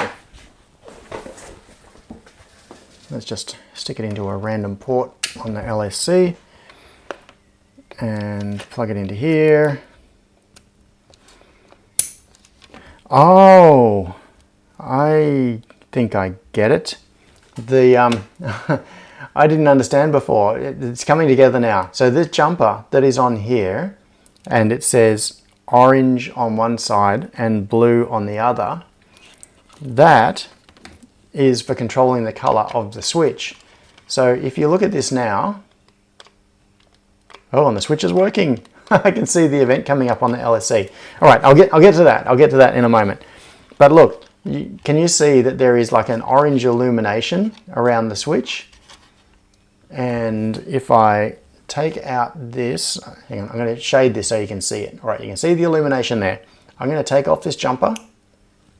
Let's just stick it into a random port on the LSC and plug it into here. Oh, I think I get it. I didn't understand before. It's coming together now. So this jumper that is on here, and it says orange on one side and blue on the other, that is for controlling the color of the switch. So if you look at this now, oh, and the switch is working. I can see the event coming up on the LSC. All right, I'll get to that. I'll get to that in a moment. But look, can you see that there is like an orange illumination around the switch? And if I take out this, hang on, I'm going to shade this so you can see it. All right, you can see the illumination there. I'm going to take off this jumper,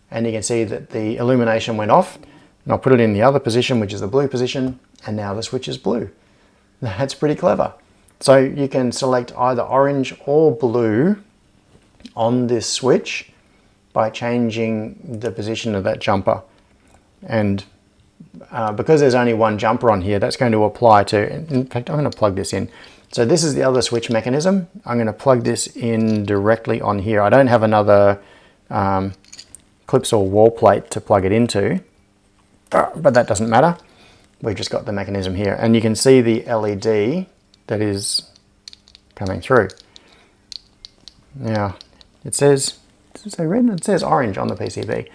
and you can see that the illumination went off. And I'll put it in the other position, which is the blue position, and now the switch is blue. That's pretty clever. So you can select either orange or blue on this switch by changing the position of that jumper. And because there's only one jumper on here, that's going to apply to, in fact, I'm going to plug this in. So this is the other switch mechanism. I'm going to plug this in directly on here. I don't have another clips or wall plate to plug it into, but that doesn't matter. We've just got the mechanism here, and you can see the LED that is coming through. Now, it says, does it say red? It says orange on the PCB.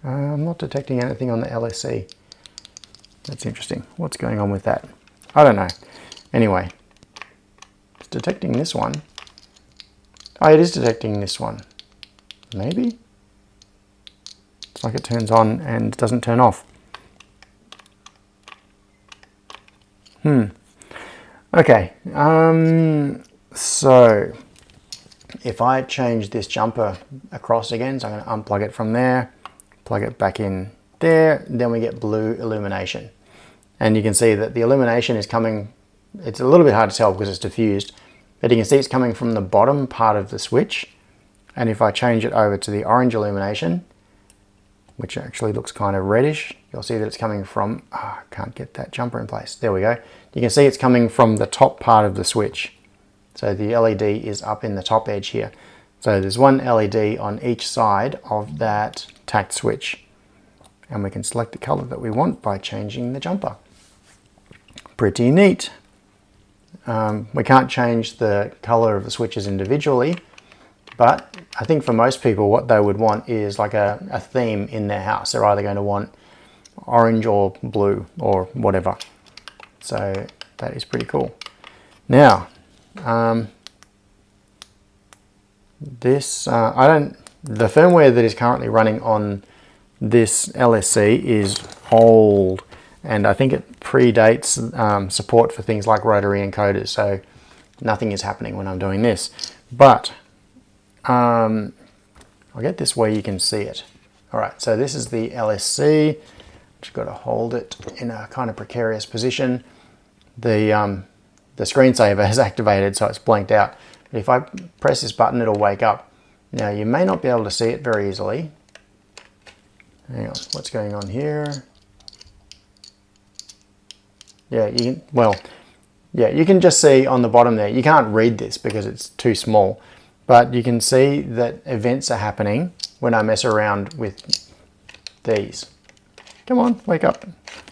I'm not detecting anything on the LSC. That's interesting. What's going on with that? I don't know. Anyway, it's detecting this one. Oh, it is detecting this one. Maybe? It's like it turns on and doesn't turn off. Okay, so if I change this jumper across again, so I'm going to unplug it from there, plug it back in there, then we get blue illumination. And you can see that the illumination is coming, it's a little bit hard to tell because it's diffused, but you can see it's coming from the bottom part of the switch. And if I change it over to the orange illumination, which actually looks kind of reddish, you'll see that it's coming from, I can't get that jumper in place. There we go. You can see it's coming from the top part of the switch. So the LED is up in the top edge here. So there's one LED on each side of that tact switch. And we can select the color that we want by changing the jumper. Pretty neat. We can't change the color of the switches individually, but I think for most people what they would want is like a theme in their house. They're either going to want orange or blue or whatever. So that is pretty cool. Now, this, the firmware that is currently running on this LSC is old, and I think it predates support for things like rotary encoders, so nothing is happening when I'm doing this. But I'll get this where you can see it. All right, so this is the LSC. Just got to hold it in a kind of precarious position. The screensaver has activated, so it's blanked out. But if I press this button, it'll wake up. Now, you may not be able to see it very easily. Hang on, what's going on here? Yeah, you can just see on the bottom there. You can't read this because it's too small, but you can see that events are happening when I mess around with these. Come on, wake up.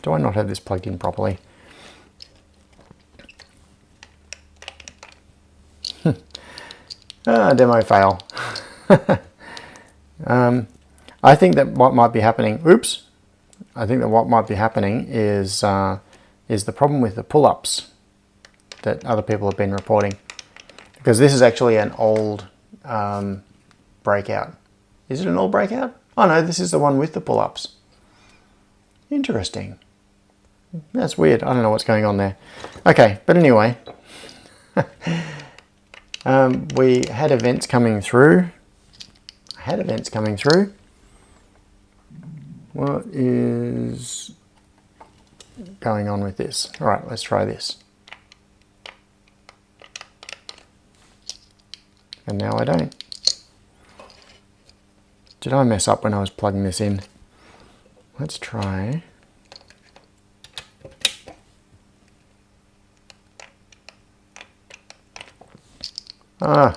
Do I not have this plugged in properly? Demo fail. I think that what might be happening, oops, I think that what might be happening is the problem with the pull-ups that other people have been reporting. Because this is actually an old breakout. Is it an old breakout? Oh no, this is the one with the pull-ups. Interesting. That's weird. I don't know what's going on there. Okay, but anyway. We had events coming through. What is going on with this? All right, let's try this. And now I don't. Did I mess up when I was plugging this in? Let's try. I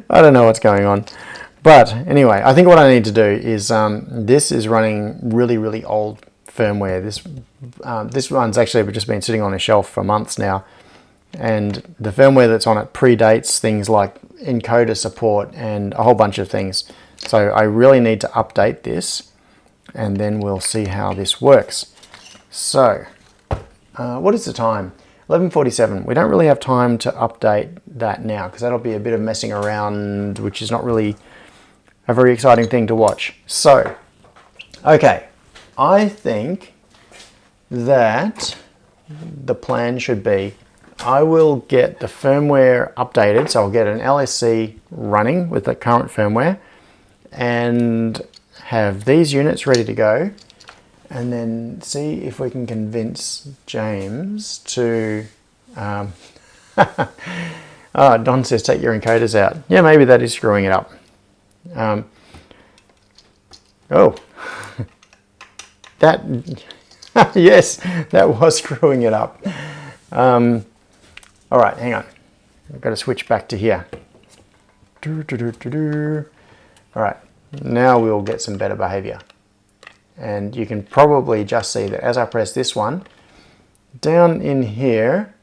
don't know what's going on. But anyway, I think what I need to do is, this is running really old firmware. This one's actually just been sitting on a shelf for months now. And the firmware that's on it predates things like encoder support and a whole bunch of things. So I really need to update this, and then we'll see how this works. So what is the time? 11:47. We don't really have time to update that now because that'll be a bit of messing around, which is not really a very exciting thing to watch. So, okay, I think that the plan should be I will get the firmware updated, so I'll get an LSC running with the current firmware and have these units ready to go, and then see if we can convince James to Don says take your encoders out. Yeah, maybe that is screwing it up. Oh, that yes, that was screwing it up. All right, hang on, I've got to switch back to here. All right, now we'll get some better behavior. And you can probably just see that as I press this one, down in here,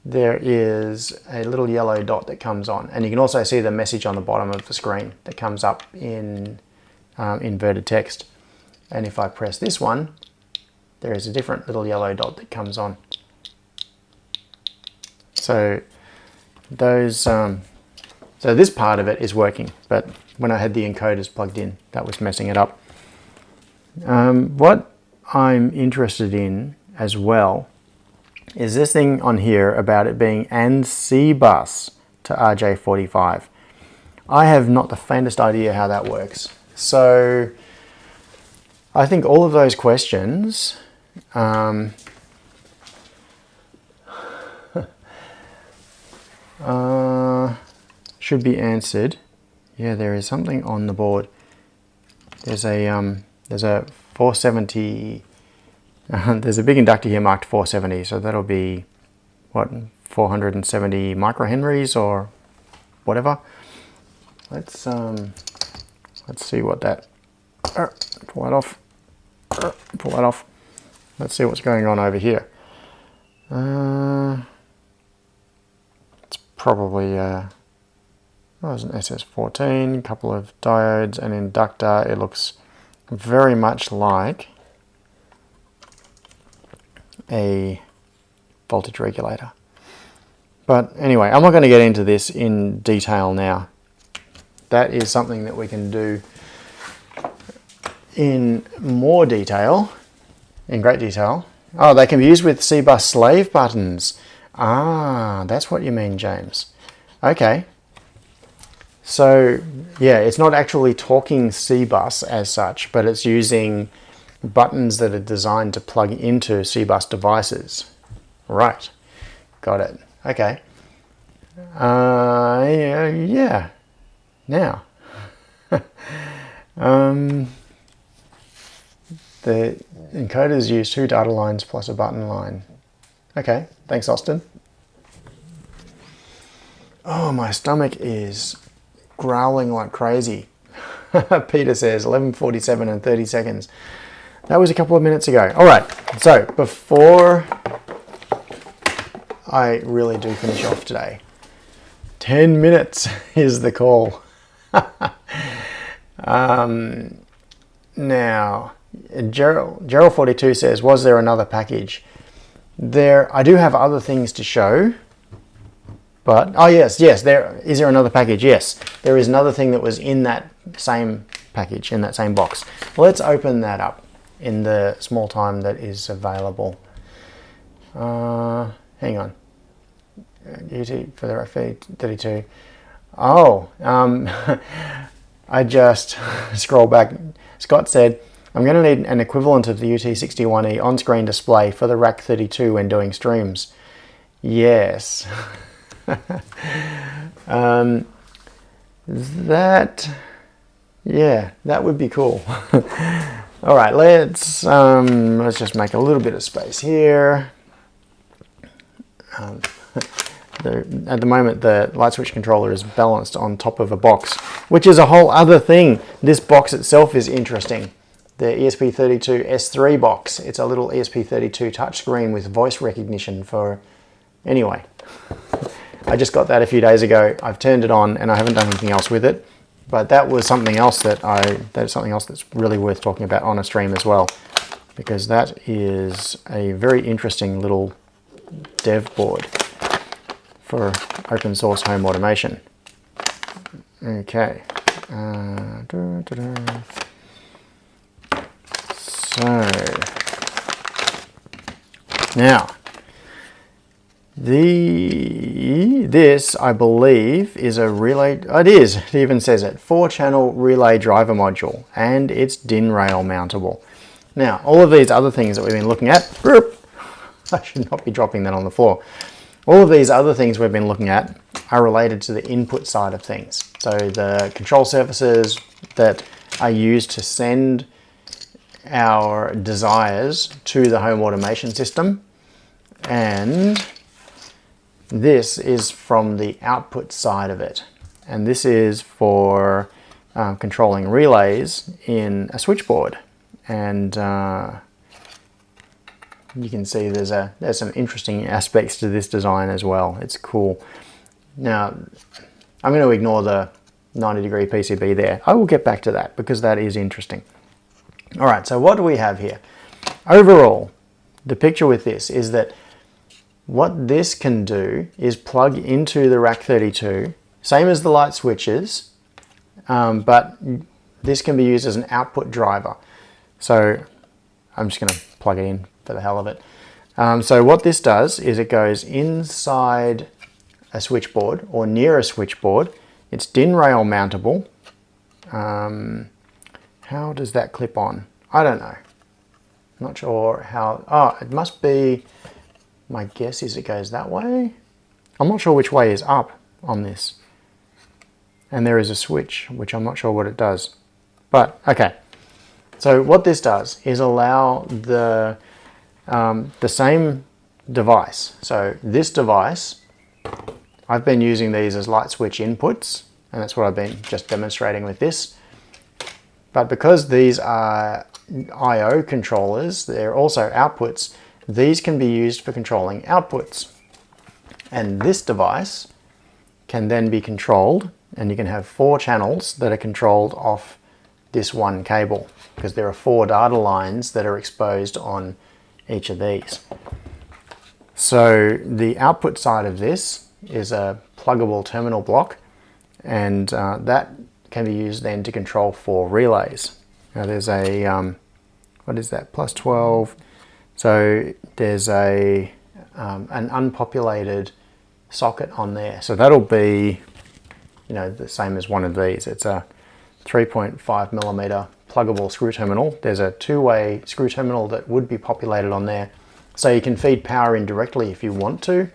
there is a little yellow dot that comes on. And you can also see the message on the bottom of the screen that comes up in inverted text. And if I press this one, there is a different little yellow dot that comes on. So those, so this part of it is working, but when I had the encoders plugged in, that was messing it up. What I'm interested in as well is this thing on here about it being and C bus to RJ45. I have not the faintest idea how that works. So I think all of those questions should be answered. Yeah, there is something on the board. There's a 470. There's a big inductor here marked 470, so that'll be what, 470 microhenries or whatever. Let's see what that. Pull that off. Pull that off. Let's see what's going on over here. It's probably there's an SS14, a couple of diodes, an inductor. It looks very much like a voltage regulator. But anyway, I'm not going to get into this in detail now. That is something that we can do in more detail, in great detail. Oh, they can be used with C-bus slave buttons. Ah, that's what you mean, James. Okay. So, yeah, it's not actually talking C-bus as such, but it's using buttons that are designed to plug into C-bus devices. Right. Got it. Okay. Yeah. Now. The encoders use 2 data lines plus a button line. Okay. Thanks, Austin. Oh, my stomach is growling like crazy. Peter says 11:47 and 30 seconds. That was a couple of minutes ago. All right, so before I really do finish off today, 10 minutes is the call. Now, Gerald42 says, was there another package? I do have other things to show. But, oh yes, is there another package? Yes, there is another thing that was in that same package, in that same box. Let's open that up in the small time that is available. Hang on. UT for the feed 32. Oh, I just scroll back. Scott said, I'm going to need an equivalent of the UT61E on-screen display for the Rack 32 when doing streams. Yes. That would be cool. All right, let's just make a little bit of space here. At the moment, the light switch controller is balanced on top of a box, which is a whole other thing. This box itself is interesting. The ESP32 S3 box. It's a little ESP32 touchscreen with voice recognition for... Anyway. I just got that a few days ago. I've turned it on and I haven't done anything else with it. But that was something else that's something else that's really worth talking about on a stream as well, because that is a very interesting little dev board for open source home automation. Okay. So now this I believe is a relay. It is. It even says it, 4-channel relay driver module, and it's DIN rail mountable. Now all of these other things that we've been looking at, I should not be dropping that on the floor. All of these other things we've been looking at are related to the input side of things. So the control surfaces that are used to send our desires to the home automation system, and this is from the output side of it, and this is for controlling relays in a switchboard. And you can see there's some interesting aspects to this design as well. It's cool. Now I'm going to ignore the 90-degree PCB there. I will get back to that because that is interesting. All right, so what do we have here? Overall, the picture with this is that what this can do is plug into the rack 32, same as the light switches, but this can be used as an output driver. So I'm just going to plug it in for the hell of it. So what this does is it goes inside a switchboard or near a switchboard. It's DIN rail mountable. How does that clip on? I don't know. Not sure how. Oh, it must be, my guess is it goes that way. I'm not sure which way is up on this. And there is a switch, which I'm not sure what it does. But okay. So what this does is allow the same device. So this device, I've been using these as light switch inputs, and that's what I've been just demonstrating with this. But because these are I/O controllers, they're also outputs, these can be used for controlling outputs. And this device can then be controlled, and you can have 4 channels that are controlled off this one cable, because there are 4 data lines that are exposed on each of these. So the output side of this is a pluggable terminal block, and that can be used then to control 4 relays. Now there's a, what is that, plus 12. So there's a an unpopulated socket on there. So that'll be, you know, the same as one of these. It's a 3.5 millimeter pluggable screw terminal. There's a 2-way screw terminal that would be populated on there. So you can feed power in directly if you want to,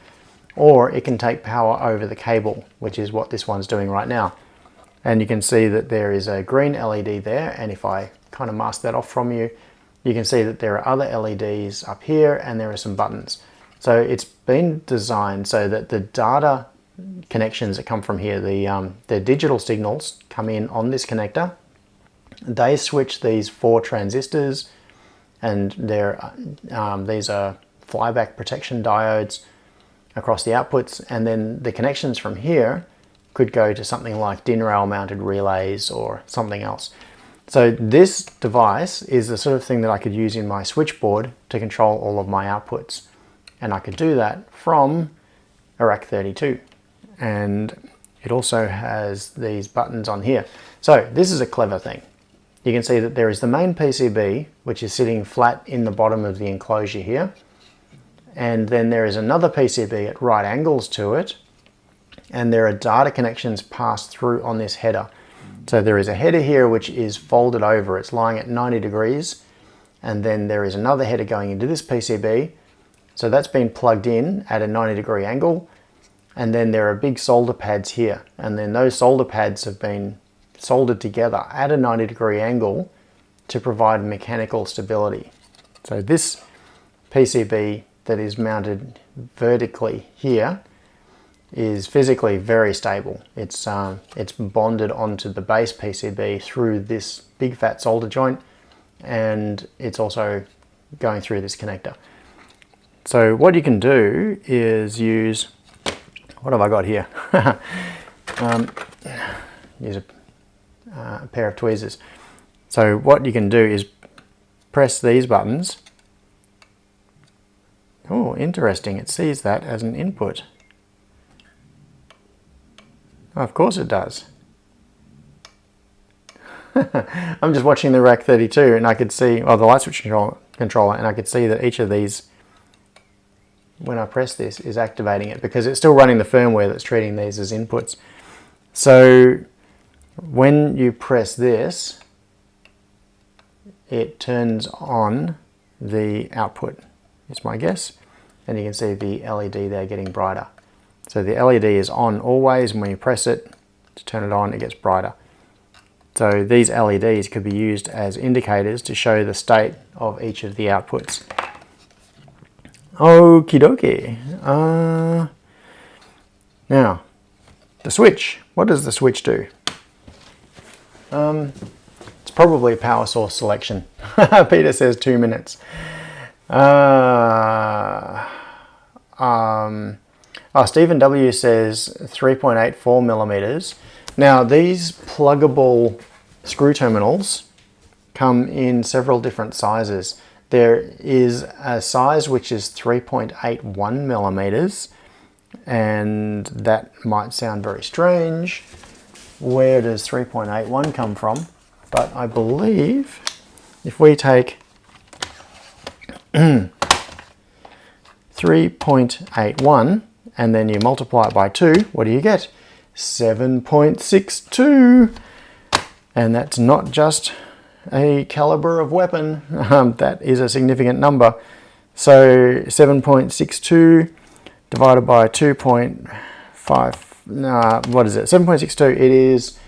or it can take power over the cable, which is what this one's doing right now. And you can see that there is a green LED there, and if I kind of mask that off from you, you can see that there are other LEDs up here, and there are some buttons. So it's been designed so that the data connections that come from here, the digital signals come in on this connector. They switch these 4 transistors, and these are flyback protection diodes across the outputs, and then the connections from here could go to something like DIN rail mounted relays or something else. So this device is the sort of thing that I could use in my switchboard to control all of my outputs, and I could do that from a rack 32. And it also has these buttons on here. So this is a clever thing. You can see that there is the main PCB, which is sitting flat in the bottom of the enclosure here. And then there is another PCB at right angles to it. And there are data connections passed through on this header. So there is a header here which is folded over. It's lying at 90 degrees. And then there is another header going into this PCB. So that's been plugged in at a 90-degree angle. And then there are big solder pads here. And then those solder pads have been soldered together at a 90-degree angle to provide mechanical stability. So this PCB that is mounted vertically here is physically very stable. It's bonded onto the base PCB through this big fat solder joint, and it's also going through this connector. So what you can do is use, what have I got here? Use a pair of tweezers. So what you can do is press these buttons. Oh, interesting, it sees that as an input. Oh, of course it does. I'm just watching the Rack 32 and I could see, well, the light switch controller, and I could see that each of these, when I press this, is activating it because it's still running the firmware that's treating these as inputs. So when you press this, it turns on the output, is my guess. And you can see the LED there getting brighter. So the LED is on always, and when you press it to turn it on, it gets brighter. So these LEDs could be used as indicators to show the state of each of the outputs. Okie dokie. Now, the switch. What does the switch do? It's probably a power source selection. Peter says 2 minutes. Stephen W says 3.84 millimeters. Now these pluggable screw terminals come in several different sizes. There is a size which is 3.81 millimeters, and that might sound very strange. Where does 3.81 come from? But I believe if we take 3.81 and then you multiply it by 2, what do you get? 7.62. And that's not just a caliber of weapon, that is a significant number. So 7.62 divided by 2.5, what is it? 7.62, it is,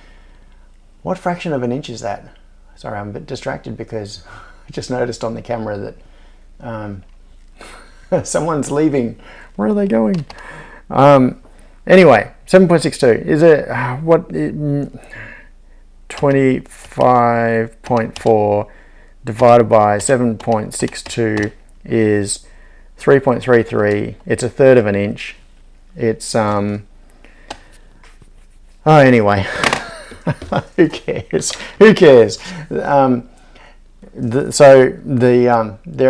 what fraction of an inch is that? Sorry, I'm a bit distracted because I just noticed on the camera that someone's leaving. Where are they going? Anyway, 7.62 is it, 25.4 divided by 7.62 is 3.33. It's a third of an inch. It's anyway. Who cares? Who cares? There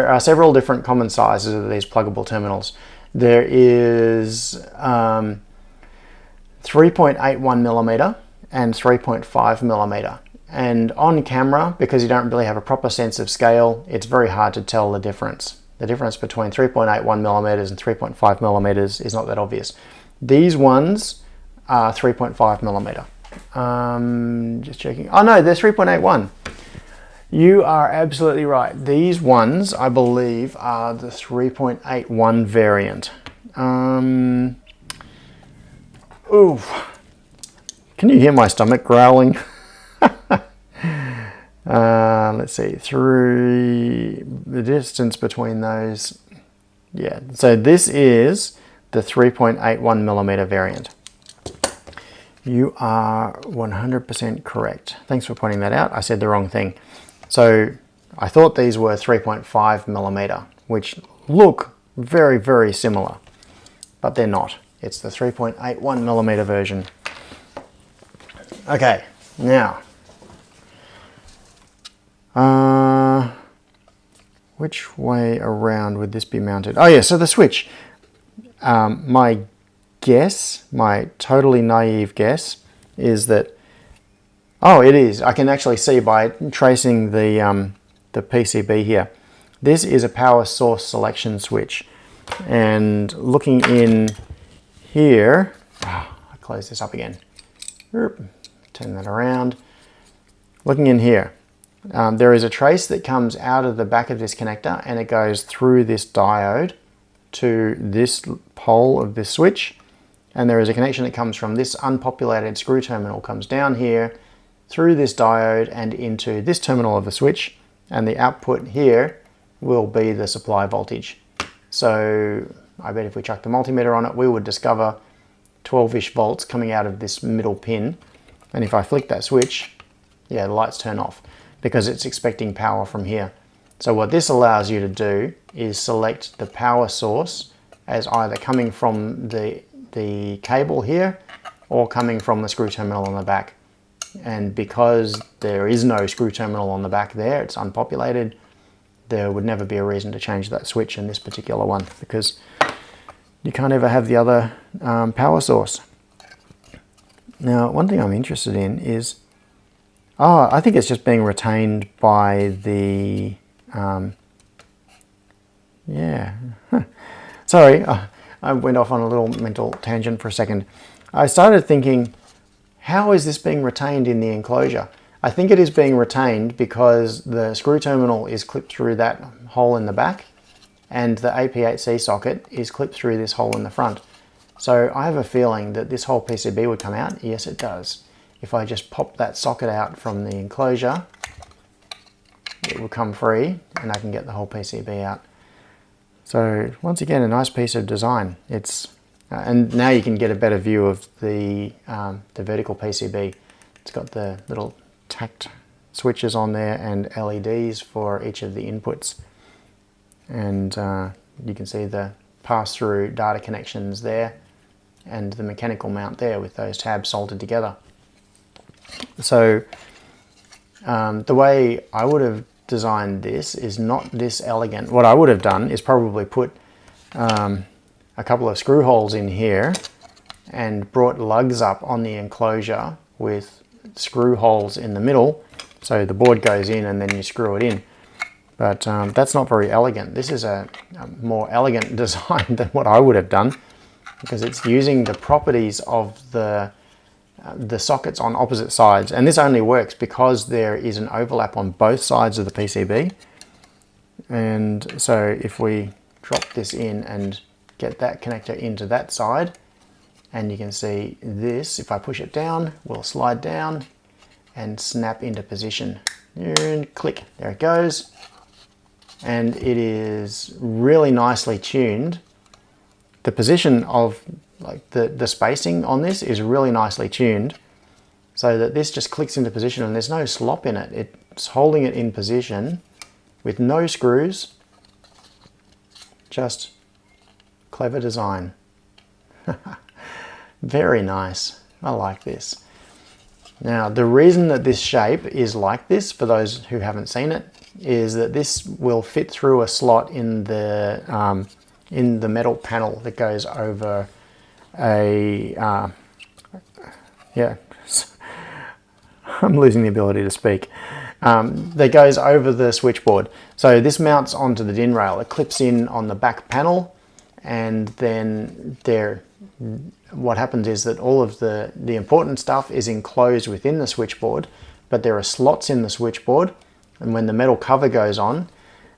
are several different common sizes of these pluggable terminals. There is 3.81 millimeter and 3.5 millimeter. And on camera, because you don't really have a proper sense of scale, it's very hard to tell the difference. The difference between 3.81 millimeters and 3.5 millimeters is not that obvious. These ones are 3.5 millimeter. Just checking. Oh no, they're 3.81. You are absolutely right. These ones, I believe, are the 3.81 variant. Ooh. Can you hear my stomach growling? Let's see, through the distance between those. Yeah, so this is the 3.81 millimeter variant. You are 100% correct. Thanks for pointing that out. I said the wrong thing. So I thought these were 3.5 millimeter, which look very, very similar, but they're not. It's the 3.81 millimeter version. Okay, now, which way around would this be mounted? Oh yeah, so the switch. My guess, my totally naive guess, is that, oh, it is. I can actually see by tracing the PCB here. This is a power source selection switch. And looking in here, I close this up again. Turn that around. Looking in here, there is a trace that comes out of the back of this connector and it goes through this diode to this pole of this switch. And there is a connection that comes from this unpopulated screw terminal, comes down here through this diode and into this terminal of the switch. And the output here will be the supply voltage. So I bet if we chuck the multimeter on it, we would discover 12-ish volts coming out of this middle pin. And if I flick that switch, yeah, the lights turn off because it's expecting power from here. So what this allows you to do is select the power source as either coming from the cable here or coming from the screw terminal on the back. And because there is no screw terminal on the back there, it's unpopulated, there would never be a reason to change that switch in this particular one, because you can't ever have the other power source. Now, one thing I'm interested in is, I think it's just being retained by the, Sorry, I went off on a little mental tangent for a second. I started thinking, how is this being retained in the enclosure? I think it is being retained because the screw terminal is clipped through that hole in the back, and the AP8C socket is clipped through this hole in the front. So I have a feeling that this whole PCB would come out. Yes, it does. If I just pop that socket out from the enclosure, it will come free and I can get the whole PCB out. So once again, a nice piece of design. And now you can get a better view of the vertical PCB. It's got the little tacked switches on there and LEDs for each of the inputs. And you can see the pass-through data connections there and the mechanical mount there with those tabs soldered together. So the way I would have designed this is not this elegant. What I would have done is probably put a couple of screw holes in here and brought lugs up on the enclosure with screw holes in the middle, so the board goes in and then you screw it in. But that's not very elegant. This is a more elegant design than what I would have done, because it's using the properties of the sockets on opposite sides. And this only works because there is an overlap on both sides of the PCB. And so if we drop this in and get that connector into that side, and you can see this, if I push it down, will slide down and snap into position. And click, there it goes. And it is really nicely tuned. The position of the spacing on this is really nicely tuned, so that this just clicks into position and there's no slop in it. It's holding it in position with no screws. Just clever design. Very nice. I like this. Now, the reason that this shape is like this, for those who haven't seen it, is that this will fit through a slot in the metal panel that goes over a I'm losing the ability to speak. That goes over the switchboard. So this mounts onto the DIN rail. It clips in on the back panel, and then what happens is that all of the important stuff is enclosed within the switchboard, but there are slots in the switchboard, and when the metal cover goes on,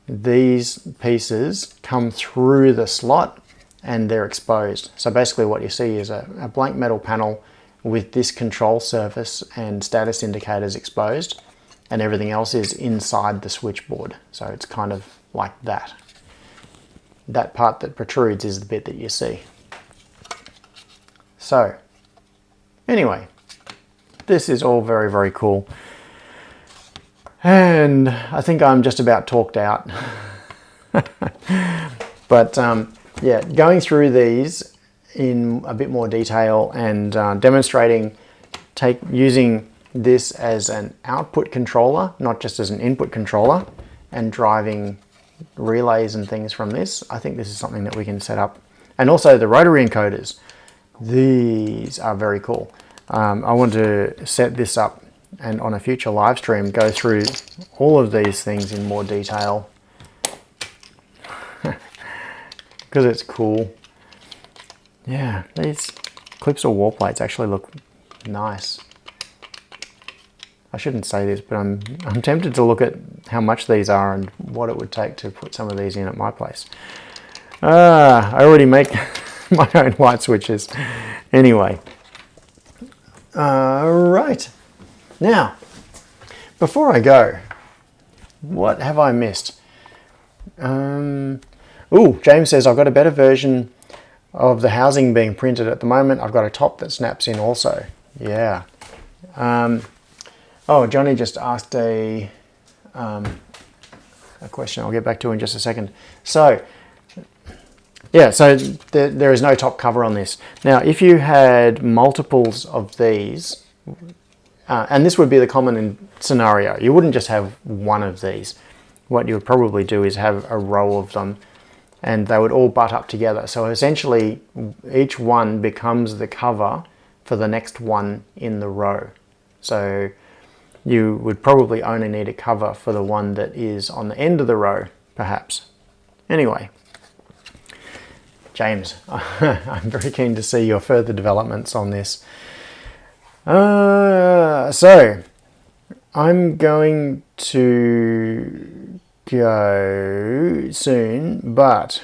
these pieces come through the slot and they're exposed. So basically what you see is a blank metal panel with this control surface and status indicators exposed, and everything else is inside the switchboard. So it's kind of like that. That part that protrudes is the bit that you see. So anyway, this is all very, very cool. And I think I'm just about talked out. But yeah, going through these in a bit more detail and demonstrating using this as an output controller, not just as an input controller, and driving relays and things from this, I think this is something that we can set up. And also the rotary encoders. These are very cool. I want to set this up and on a future live stream go through all of these things in more detail, because it's cool. Yeah, these clips or wall plates actually look nice. I shouldn't say this, but I'm tempted to look at how much these are and what it would take to put some of these in at my place. I already make my own light switches. Anyway, right. Now, before I go, what have I missed? James says I've got a better version of the housing being printed at the moment. I've got a top that snaps in also. Yeah. Johnny just asked a question I'll get back to in just a second. So, yeah, so there is no top cover on this. Now, if you had multiples of these, And this would be the common scenario. You wouldn't just have one of these. What you would probably do is have a row of them, and they would all butt up together. So essentially, each one becomes the cover for the next one in the row. So you would probably only need a cover for the one that is on the end of the row, perhaps. Anyway, James, I'm very keen to see your further developments on this. So I'm going to go soon, but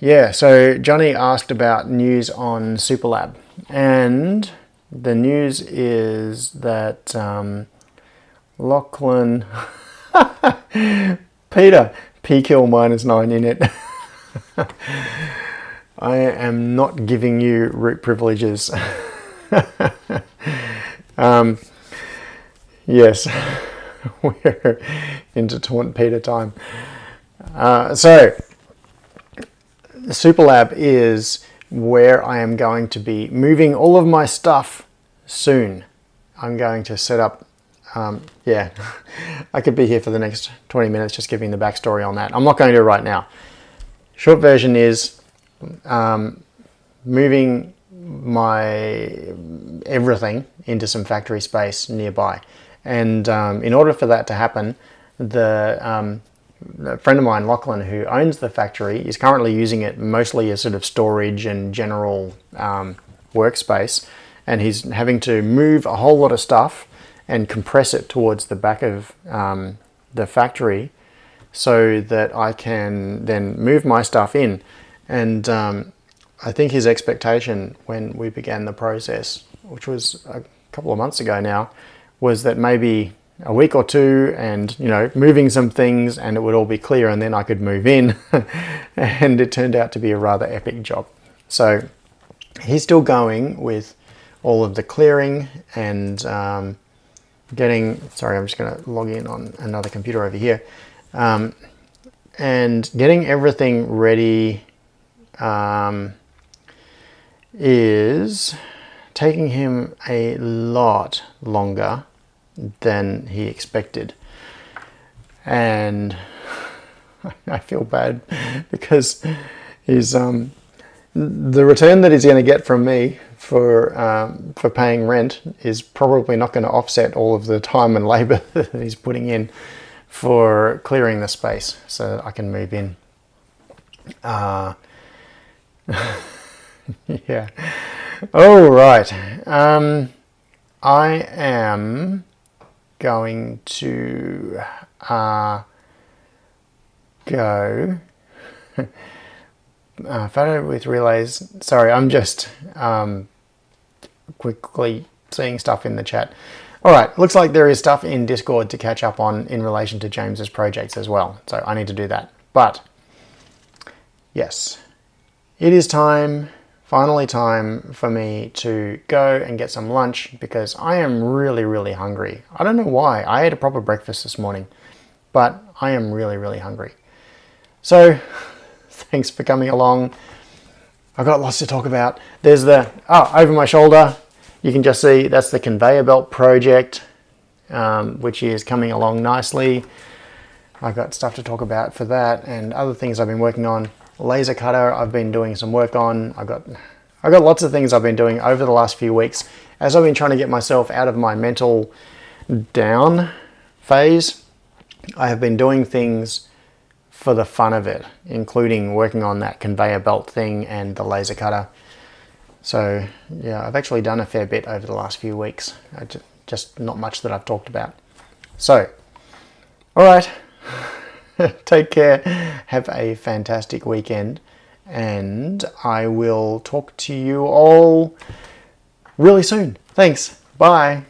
yeah, so Johnny asked about news on Superlab, and the news is that Lachlan Peter P-Kill -9 in it. I am not giving you root privileges. Yes, we're into Taunt Peter time. So, Superlab is where I am going to be moving all of my stuff soon. I'm going to set up, yeah, I could be here for the next 20 minutes just giving the backstory on that. I'm not going to right now. Short version is moving my everything into some factory space nearby, and in order for that to happen, a friend of mine, Lachlan, who owns the factory, is currently using it mostly as sort of storage and general workspace, and he's having to move a whole lot of stuff and compress it towards the back of the factory so that I can then move my stuff in. And I think his expectation when we began the process, which was a couple of months ago now, was that maybe a week or two and, you know, moving some things and it would all be clear and then I could move in. And it turned out to be a rather epic job. So he's still going with all of the clearing and getting, sorry, I'm just going to log in on another computer over here, and getting everything ready is taking him a lot longer than he expected, and I feel bad because he's the return that he's going to get from me for paying rent is probably not going to offset all of the time and labor that he's putting in for clearing the space so that I can move in. Yeah. All right. I am going to go photo with relays. Sorry, I'm just quickly seeing stuff in the chat. All right, looks like there is stuff in Discord to catch up on in relation to James's projects as well, so I need to do that. But yes, it is time, finally time for me to go and get some lunch because I am really, really hungry. I don't know why. I ate a proper breakfast this morning, but I am really, really hungry. So thanks for coming along. I've got lots to talk about. There's the, over my shoulder, you can just see that's the conveyor belt project, which is coming along nicely. I've got stuff to talk about for that and other things I've been working on. Laser cutter I've been doing some work on. I've got lots of things I've been doing over the last few weeks as I've been trying to get myself out of my mental down phase. I have been doing things for the fun of it, including working on that conveyor belt thing and the laser cutter. So yeah, I've actually done a fair bit over the last few weeks. Just not much that I've talked about. So, all right. Take care, have a fantastic weekend, and I will talk to you all really soon. Thanks, bye.